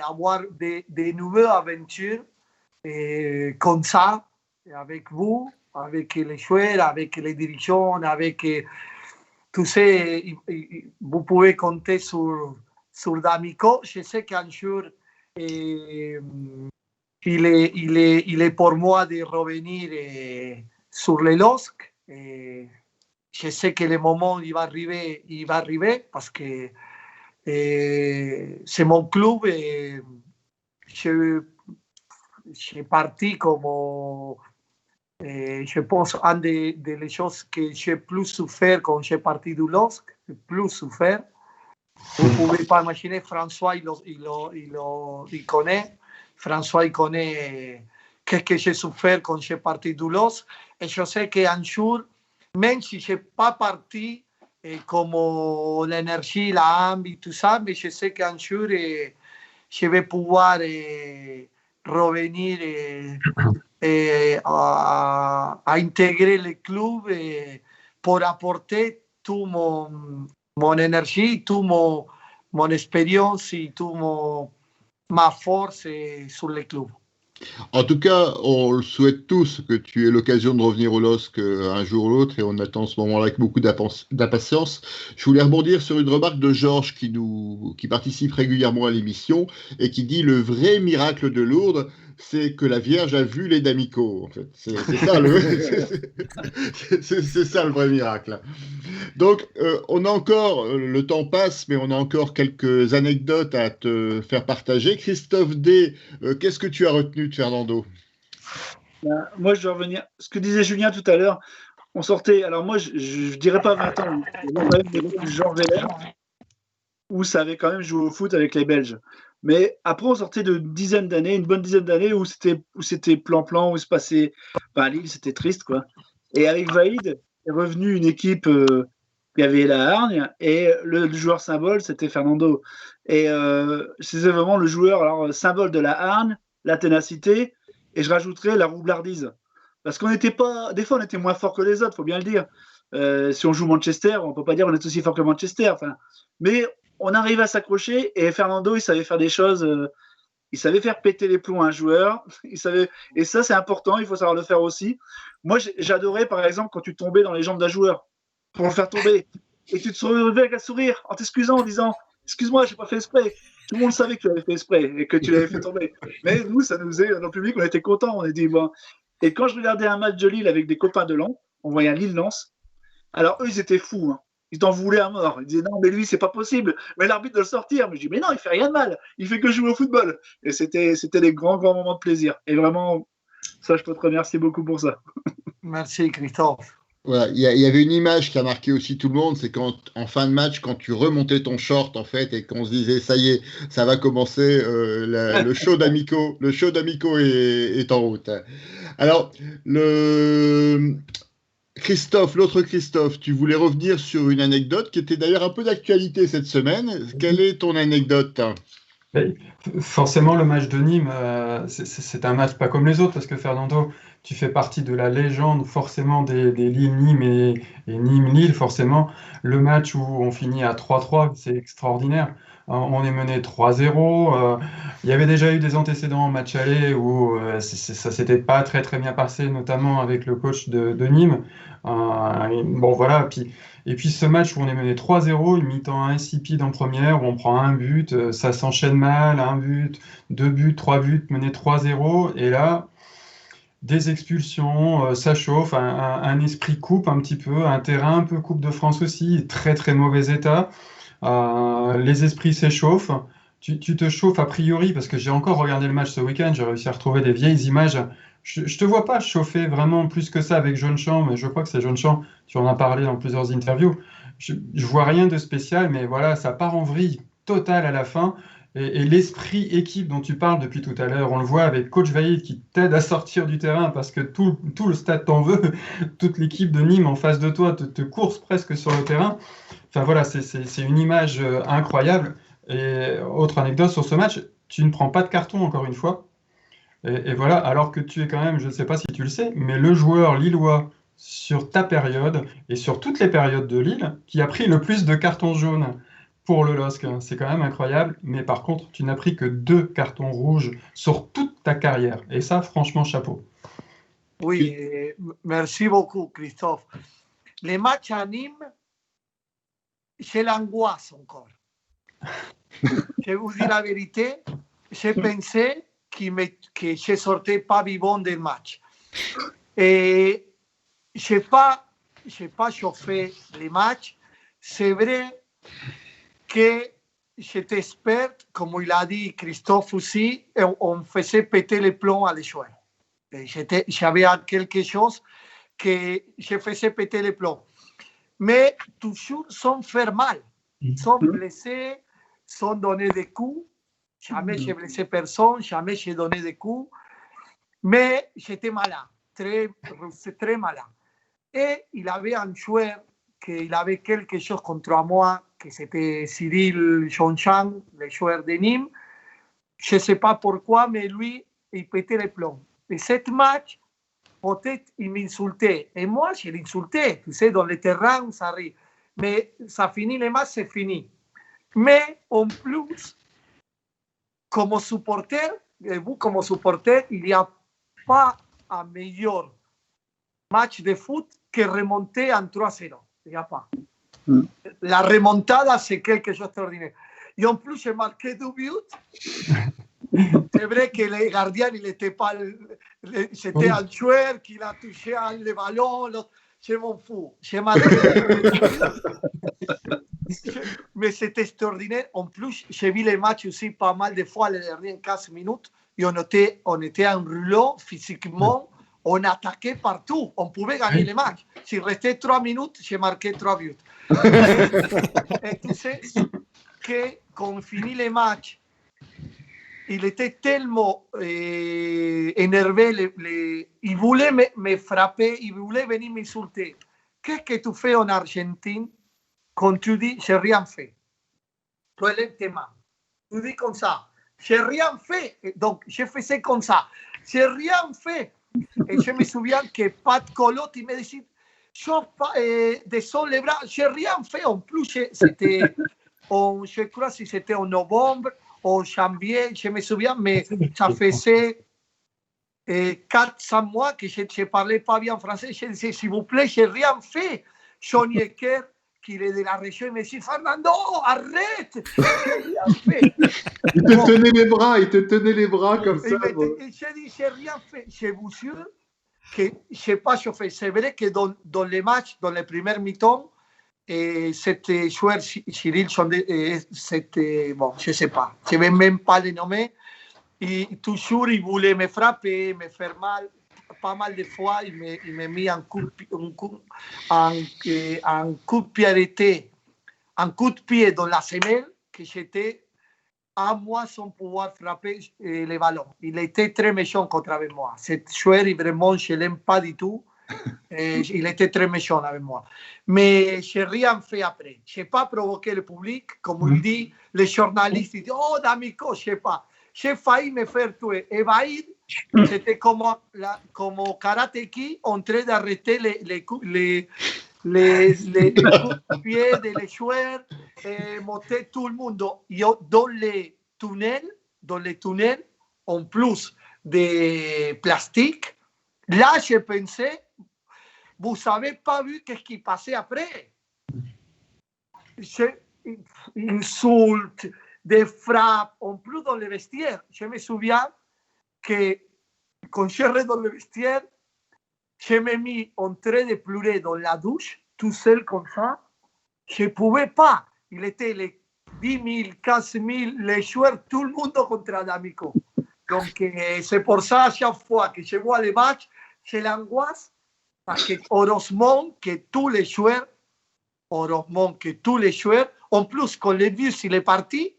avoir des nouvelles aventures comme ça, avec vous, avec les joueurs, avec les dirigeants, avec tous ces... Vous pouvez compter sur D'Amico. Je sais qu'un jour, il est pour moi de revenir sur le LOSC. Je sais que le moment il va arriver parce que c'est mon club et je suis parti comme... je pense une des choses que j'ai plus souffert quand j'ai parti du LOSC, plus souffert. Vous ne pouvez pas imaginer, François, il connaît. François, il connaît qu'est-ce que j'ai souffert quand j'ai parti du LOSC. Et je sais qu'un jour, même si je n'ai pas parti comme l'énergie, la âme et tout ça, mais je sais qu'un jour, je vais pouvoir revenir à intégrer le club pour apporter toute mon énergie, toute mon expérience et toute ma force sur le club. En tout cas, on le souhaite tous que tu aies l'occasion de revenir au LOSC un jour ou l'autre et on attend ce moment-là avec beaucoup d'impatience. Je voulais rebondir sur une remarque de Georges qui participe régulièrement à l'émission et qui dit le vrai miracle de Lourdes, c'est que la Vierge a vu les D'Amico. En fait. C'est ça le vrai miracle. Donc, on a encore, le temps passe, mais on a encore quelques anecdotes à te faire partager. Christophe D, qu'est-ce que tu as retenu de Fernando ? Moi, je vais revenir. Ce que disait Julien tout à l'heure, on sortait, alors moi, je ne dirais pas 20 ans, il y avait quand même des groupes du genre Véler, où ça avait quand même joué au foot avec les Belges. Mais après, on sortait de une bonne dizaine d'années où c'était plan-plan, où il se passait. À Lille, c'était triste, quoi. Et avec Vaïd, est revenu une équipe qui avait la hargne, et le joueur symbole, c'était Fernando. Et c'était vraiment le joueur symbole de la hargne, la ténacité, et je rajouterais la roublardise. Parce qu'on n'était pas. Des fois, on était moins fort que les autres, il faut bien le dire. Si on joue Manchester, on ne peut pas dire qu'on est aussi fort que Manchester. Mais on arrive à s'accrocher et Fernando, il savait faire des choses, il savait faire péter les plombs à un joueur, et ça c'est important, il faut savoir le faire aussi. Moi j'adorais par exemple quand tu tombais dans les jambes d'un joueur pour le faire tomber et tu te relevais avec un sourire en t'excusant en disant excuse-moi, j'ai pas fait exprès. Tout le monde savait que tu l'avais fait exprès et que tu l'avais fait tomber. Mais nous, ça nous faisait, dans le public, on était contents, on a dit bon. Et quand je regardais un match de Lille avec des copains de Lens, on voyait un Lille-Lens. Alors eux, ils étaient fous, hein. Ils t'en voulaient à mort. Ils disaient non, mais lui, c'est pas possible. Mais l'arbitre de le sortir. Mais je dis, mais non, il fait rien de mal. Il fait que jouer au football. Et c'était des grands moments de plaisir. Et vraiment, ça, je peux te remercier beaucoup pour ça. Merci, Christophe. Voilà, il y avait une image qui a marqué aussi tout le monde, c'est quand, en fin de match, quand tu remontais ton short, en fait, et qu'on se disait, ça y est, ça va commencer, le show d'Amico. Le show d'Amico est en route. Alors, l'autre Christophe, tu voulais revenir sur une anecdote qui était d'ailleurs un peu d'actualité cette semaine. Quelle est ton anecdote ? Forcément, le match de Nîmes, c'est un match pas comme les autres parce que Fernando, tu fais partie de la légende forcément des Lille-Nîmes et Nîmes-Lille, forcément. Le match où on finit à 3-3, c'est extraordinaire. On est mené 3-0. Il y avait déjà eu des antécédents en match aller où ça s'était pas très très bien passé, notamment avec le coach de Nîmes. Bon voilà, et puis ce match où on est mené 3-0, une mi-temps insipide en première, où on prend un but, ça s'enchaîne mal, un but, 2 buts, 3 buts, mené 3-0, et là, des expulsions, ça chauffe, un esprit coupe un petit peu, un terrain un peu Coupe de France aussi, très très mauvais état. Les esprits s'échauffent. Tu te chauffes a priori, parce que j'ai encore regardé le match ce week-end, j'ai réussi à retrouver des vieilles images. Je te vois pas chauffer vraiment plus que ça avec Jean-Champ, mais je crois que c'est Jean-Champ, tu en as parlé dans plusieurs interviews. Je vois rien de spécial, mais voilà, ça part en vrille totale à la fin. Et l'esprit équipe dont tu parles depuis tout à l'heure, on le voit avec Coach Vaïd qui t'aide à sortir du terrain parce que tout le stade t'en veut, toute l'équipe de Nîmes en face de toi te course presque sur le terrain. Enfin voilà, c'est une image incroyable. Et autre anecdote sur ce match, tu ne prends pas de carton encore une fois. Et voilà, alors que tu es quand même, je ne sais pas si tu le sais, mais le joueur lillois sur ta période et sur toutes les périodes de Lille qui a pris le plus de cartons jaunes pour le LOSC. C'est quand même incroyable. Mais par contre, tu n'as pris que 2 cartons rouges sur toute ta carrière. Et ça, franchement, chapeau. Oui, merci beaucoup, Christophe. Les matchs à Nîmes, j'ai l'angoisse encore. Je vous dis la vérité, j'ai pensé que je sortais pas vivant du match. Et je n'ai pas chauffé les matchs. C'est vrai que j'étais expert, comme il a dit Christophe aussi, on faisait péter les plombs à les joueurs. J'avais quelque chose que je faisais péter les plombs. Mais toujours sans faire mal, sans blesser, sans donner des coups. Jamais j'ai blessé personne, jamais j'ai donné des coups. Mais j'étais malade, très malade. Et il avait un joueur qui avait quelque chose contre moi, que c'était Cyril Jean-Chang, le joueur de Nîmes. Je ne sais pas pourquoi, mais lui, il pétait les plombs. Et cette match, peut-être, il m'insultait. Et moi, je l'insultais. Tu sais, dans le terrain, ça arrive. Mais ça finit le match, c'est fini. Mais en plus, comme supporter, vous comme supporter, il n'y a pas un meilleur match de foot que remonter en 3-0. Il n'y a pas. La remontada, c'est quelque chose d'extraordinaire. Et en plus, j'ai marqué 2 buts. C'est vrai que le gardien, il n'était pas. C'était un joueur qui a touché le ballon. Je m'en fous. J'ai marqué. Mais c'était extraordinaire. En plus, j'ai vu les matchs aussi pas mal de fois les dernières 15 minutes. Et on était en rouleau physiquement. On attaquait partout. On pouvait gagner les matchs. S'il restait 3 minutes, j'ai marqué 3 buts. Et tu sais que quand on finit les matchs, il était tellement énervé. Il voulait me frapper. Il voulait venir m'insulter. Qu'est-ce que tu fais en Argentine quand tu dis « j'ai rien fait » Honnêtement, tu dis comme ça « j'ai rien fait ». Donc, je faisais comme ça « j'ai rien fait ». Et je me souviens que Pat Colotte, il me disait « descends les bras, j'ai rien fait ». En plus, c'était, je crois que c'était en novembre, en janvier, je me souviens, mais ça faisait 400 mois que je ne parlais pas bien français. Je disais, s'il vous plaît, je n'ai rien fait. Johnny Ecker, qui est de la région, il me dit, Fernando, arrête, je n'ai rien fait. Il te tenait les bras comme ça. Et je dis, je n'ai rien fait. Je vous jure que je n'ai pas chauffé. C'est vrai que dans les matchs, dans les premières mi-temps, c'était joueur Cyril, c'était, bon, je ne sais pas, je ne vais même pas le nommer. Et toujours, il voulait me frapper, me faire mal. Pas mal de fois, il m'a mis un coup de pied dans la semelle, que j'étais à moi sans pouvoir frapper les ballons. Il était très méchant contre moi. Cet joueur, vraiment, je ne l'aime pas du tout. Il était très méchant avec moi. Mais je n'ai rien fait après. Je n'ai pas provoqué le public. Comme on dit, les journalistes disent « Oh, D'Amico, je ne sais pas ». j'ai failli me faire tuer. Et Bahir, c'était comme Karate Kid, en train d'arrêter les coups de pied des joueurs, monter tout le monde. Dans les tunnels, en plus de plastique, là, je pensais, vous n'avez pas vu qu'est-ce qui passait après. Insultes, des frappes, en plus dans le vestiaire. Je me souviens que quand je rentre dans le vestiaire, je me mis en train de pleurer dans la douche, tout seul comme ça. Je ne pouvais pas. Il était les 10 000, 15 000, les joueurs, tout le monde contre D'Amico. Donc, c'est pour ça, à chaque fois que je vois les matchs, j'ai l'angoisse, parce que heureusement que tous les joueurs, en plus, quand le bus il est parti,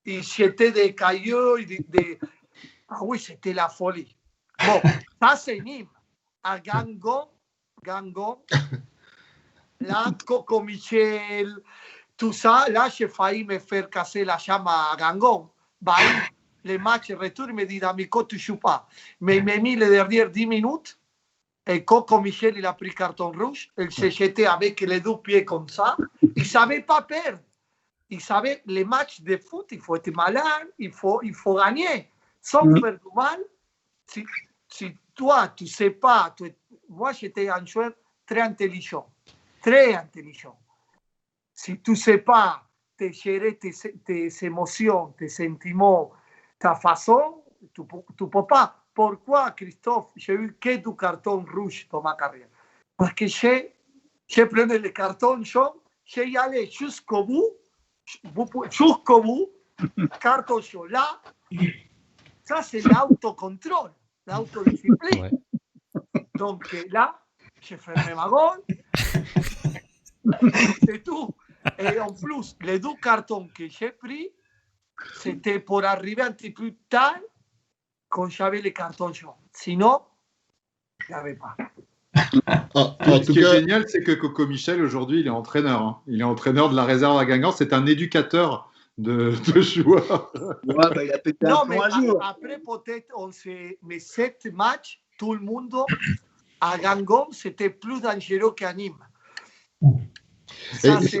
il jetait des cailloux, ah oui, c'était la folie. Bon, ça c'est Nîmes. À Gangon, là, Coco Michel, tout ça, là, j'ai failli me faire casser la jambe à Gangon. Bah, les matchs retour, il me dit, D'Amico, tu ne joues pas. Mais il m'a mis les dernières 10 minutes. Et Coco Michel, il a pris carton rouge. Il s'est jeté avec les deux pieds comme ça. Il ne savait pas perdre. Il savait les matchs de foot, il faut être malin, il faut gagner. Sans faire du mal. Si toi, tu ne sais pas, moi, j'étais un joueur très intelligent. Très intelligent. Si tu ne sais pas te gérer tes émotions, tes sentiments, ta façon, tu ne peux pas. Pourquoi, Christophe, j'ai eu que du carton rouge dans ma carrière? Parce que je prenais le carton jaune, j'ai allé jusqu'au bout, carton jaune. Là, ça c'est l'autocontrôle, l'autodiscipline. Ouais. Donc là, j'ai fermé ma gueule, c'est tout. Et en plus, les deux cartons que j'ai pris, c'était pour arriver un petit peu tard quand j'avais les cartons jaunes. Sinon, il n'y avait pas. Ce qui est génial, c'est que Coco Michel, aujourd'hui, il est entraîneur. Hein. Il est entraîneur de la réserve à Guingamp. C'est un éducateur de joueurs. Ouais, bah, il a pété un point un jour. Après, peut-être, mais 7 matchs, tout le monde, à Guingamp, c'était plus dangereux qu'à Nîmes. Ça, c'est...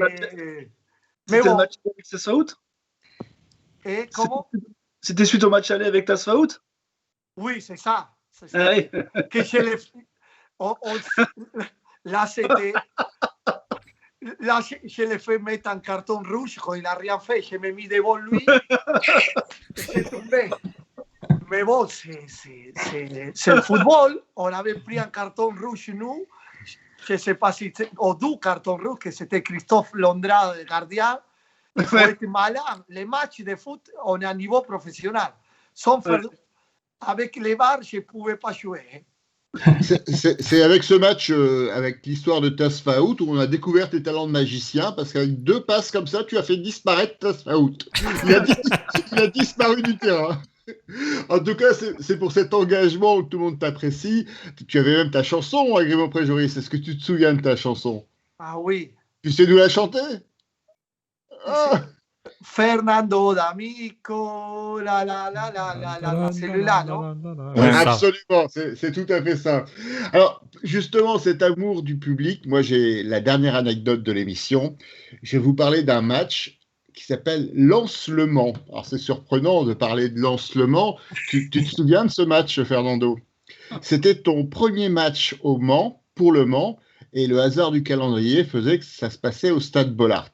Mais bon. Le match avec Tasfaout? Et comment? C'était suite au match aller avec Tasfaout? Oui, c'est ça. C'est ça. Ah oui. Que là, c'était... Là, je l'ai fait mettre un carton rouge quand il n'a rien fait. Je me mis devant lui. C'est tombé. Mais bon, c'est le football. On avait pris un carton rouge, nous. Je ne sais pas si c'est... Ou deux cartons rouges, que c'était Christophe Londra, le gardien. Il faut être malin. Les matchs de foot, on est à niveau professionnel. Sans faire... Avec les VAR, je ne pouvais pas jouer. C'est avec ce match, avec l'histoire de Tasfaout, où on a découvert tes talents de magicien, parce qu'avec 2 passes comme ça, tu as fait disparaître Tasfaout. Il a disparu du terrain. En tout cas, c'est pour cet engagement que tout le monde t'apprécie. Tu avais même ta chanson, Grégoire Préjoris. Est-ce que tu te souviens de ta chanson? Ah oui. Tu sais nous la chanter? Fernando D'Amico, celui-là, non? Absolument, c'est tout à fait ça. Alors, justement, cet amour du public, moi, j'ai la dernière anecdote de l'émission. Je vais vous parler d'un match qui s'appelle Lens-Le Mans. Alors, c'est surprenant de parler de Lens-Le Mans. Tu te souviens de ce match, Fernando? C'était ton premier match au Mans, pour le Mans, et le hasard du calendrier faisait que ça se passait au stade Bollaert.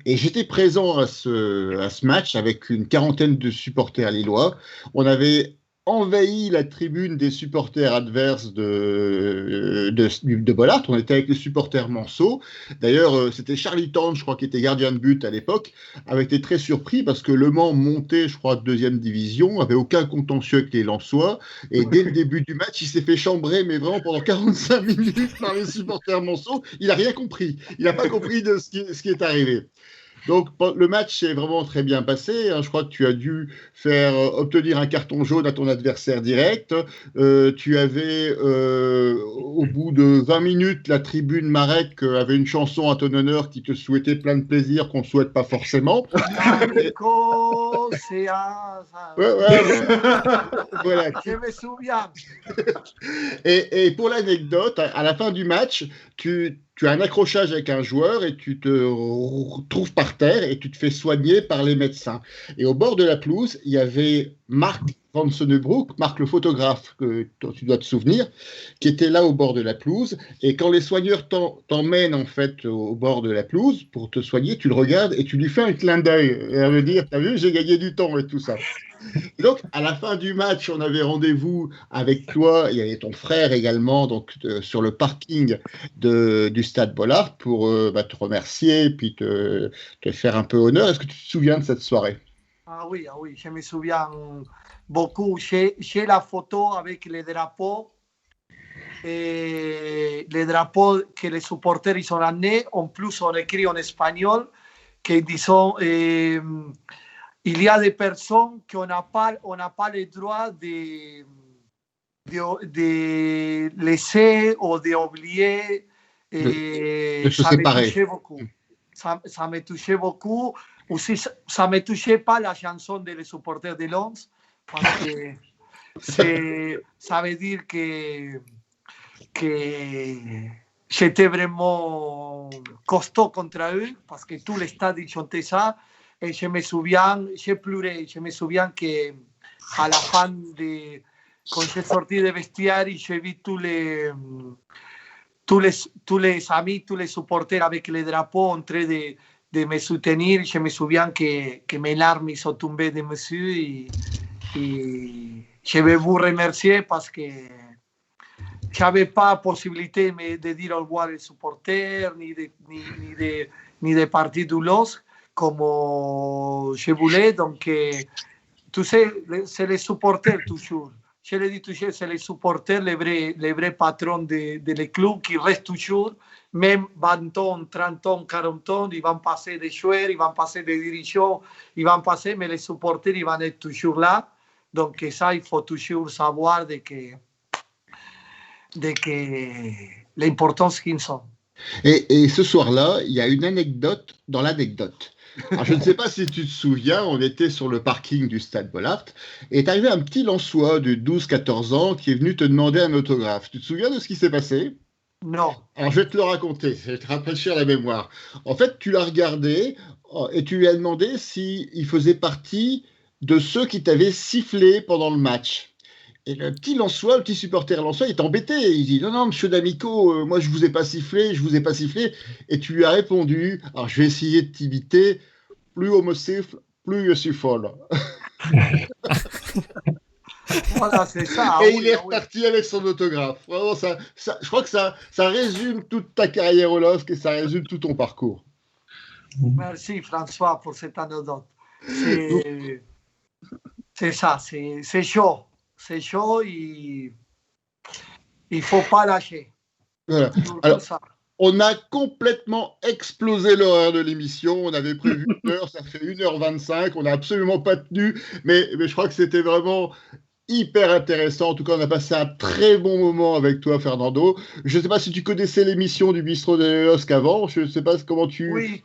Et j'étais présent à ce match avec une quarantaine de supporters lillois. On avait envahi la tribune des supporters adverses de Bollaert. On était avec les supporters Manceau. D'ailleurs, c'était Charlie Tante, je crois, qui était gardien de but à l'époque, avait été très surpris parce que Le Mans montait, je crois, 2e division, avait aucun contentieux avec les Lensois. Et dès le début du match, il s'est fait chambrer, mais vraiment pendant 45 minutes par les supporters Manceau. Il n'a rien compris. Il n'a pas compris de ce qui est arrivé. Donc, le match s'est vraiment très bien passé. Hein. Je crois que tu as dû faire obtenir un carton jaune à ton adversaire direct. Tu avais, au bout de 20 minutes, la tribune Marek avait une chanson à ton honneur qui te souhaitait plein de plaisir qu'on ne souhaite pas forcément. Voilà. Je me souviens. Et pour l'anecdote, à la fin du match, tu as un accrochage avec un joueur et tu te retrouves par terre et tu te fais soigner par les médecins. Et au bord de la pelouse, il y avait Marc Van Sonnebroek, Marc le photographe, dont tu dois te souvenir, qui était là au bord de la pelouse. Et quand les soigneurs t'emmènent en fait au bord de la pelouse pour te soigner, tu le regardes et tu lui fais un clin d'œil et à me dire, t'as vu, j'ai gagné du temps et tout ça. Et donc, à la fin du match, on avait rendez-vous avec toi, il y avait ton frère également, donc sur le parking du Stade Bollaert pour te remercier et puis te faire un peu honneur. Est-ce que tu te souviens de cette soirée? Ah oui, je me souviens beaucoup. J'ai la photo avec les drapeaux. Et les drapeaux que les supporters ils ont amenés. En plus, on écrit en espagnol que disons il y a des personnes qu'on n'a pas le droit de laisser ou d'oublier. De se séparer. Me touchait beaucoup. Ça me touchait beaucoup. Aussi, ça ne me touchait pas la chanson des supporters de Lens, parce que ça veut dire que j'étais vraiment costaud contre eux, parce que tout le stade chantait ça. Et je me souviens, j'ai pleuré. Je me souviens qu'à la fin, quand j'ai sorti des vestiaires, j'ai vu tous les amis, tous les supporters avec les drapeaux en train de me soutenir. Je me souviens que mes larmes sont tombées de mes yeux et je vais vous remercier parce que je n'avais pas possibilité de dire au revoir aux supporters ni de partir du LOSC comme je voulais. Donc, tu sais, c'est les supporters toujours. Je l'ai dit toujours, c'est les supporters, les vrais patrons des clubs qui restent toujours, même 20 ans, 30 ans, 40 ans, ils vont passer des joueurs, ils vont passer des dirigeants, ils vont passer, mais les supporters, ils vont être toujours là. Donc ça, il faut toujours savoir de que l'importance qu'ils sont. Et ce soir-là, il y a une anecdote dans l'anecdote. Alors, je ne sais pas si tu te souviens, on était sur le parking du Stade Bollaert et est arrivé un petit Lensois de 12-14 ans qui est venu te demander un autographe. Tu te souviens de ce qui s'est passé? Non. Alors, je vais te le raconter, je vais te rafraîchir la mémoire. En fait, tu l'as regardé et tu lui as demandé s'il faisait partie de ceux qui t'avaient sifflé pendant le match. Et le petit Lensois, le petit supporter Lensois, il est embêté. Il dit non, monsieur D'Amico, moi je vous ai pas sifflé. Et tu lui as répondu, alors je vais essayer de t'imiter, plus on me siffle, plus je suis folle. Voilà, c'est ça. Et il est reparti avec son autographe. Vraiment, je crois que ça résume toute ta carrière au LOSC et ça résume tout ton parcours. Merci François pour cette anecdote. C'est ça, c'est chaud. C'est chaud, il ne faut pas lâcher. Voilà. Alors, on a complètement explosé l'horaire de l'émission. On avait prévu 1 heure, ça fait 1h25. On n'a absolument pas tenu, mais je crois que c'était vraiment hyper intéressant. En tout cas, on a passé un très bon moment avec toi, Fernando. Je ne sais pas si tu connaissais l'émission du Bistrot de LOSC avant. Je ne sais pas comment tu... Oui.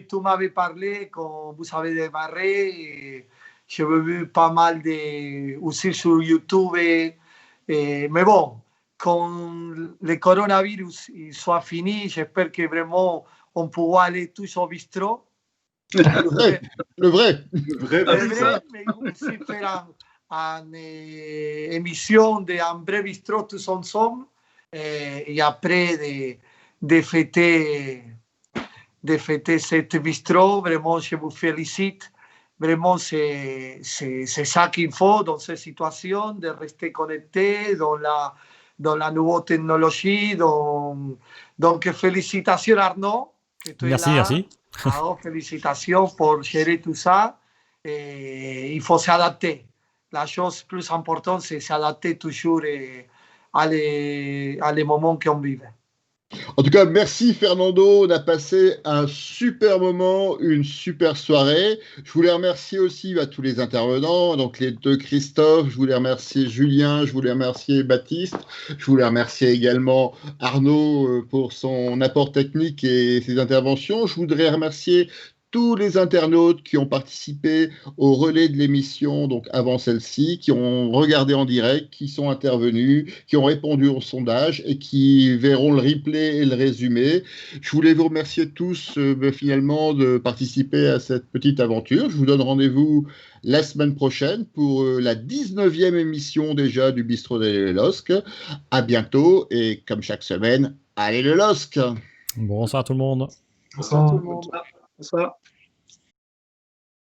Tu m'avais parlé quand vous avez démarré. Et... J'ai vu pas mal aussi sur YouTube. Mais bon, quand le coronavirus soit fini, j'espère que vraiment on pourra aller tous au bistrot. Le vrai. Mais aussi faire une émission d'un vrai bistrot tous ensemble. Et après, de fêter cette bistrot, vraiment, je vous félicite. Vraiment, c'est ça qu'il faut dans ces situations, de rester connecté dans la nouvelle technologie. Donc, félicitations Arnaud. Que tu merci, es là. merci. Alors, félicitations pour gérer tout ça. Et il faut s'adapter. La chose plus importante, c'est s'adapter toujours à les moments qu'on vit. En tout cas, merci Fernando. On a passé un super moment, une super soirée. Je voulais remercier aussi tous les intervenants, donc les deux Christophe. Je voulais remercier Julien. Je voulais remercier Baptiste. Je voulais remercier également Arnaud pour son apport technique et ses interventions. Je voudrais remercier tous les internautes qui ont participé au relais de l'émission, donc avant celle-ci, qui ont regardé en direct, qui sont intervenus, qui ont répondu au sondage et qui verront le replay et le résumé. Je voulais vous remercier tous finalement de participer à cette petite aventure. Je vous donne rendez-vous la semaine prochaine pour la 19e émission déjà du Bistrot des LOSC. À bientôt et comme chaque semaine, allez le LOSC! Bonsoir tout le monde. Bonsoir. Bonsoir.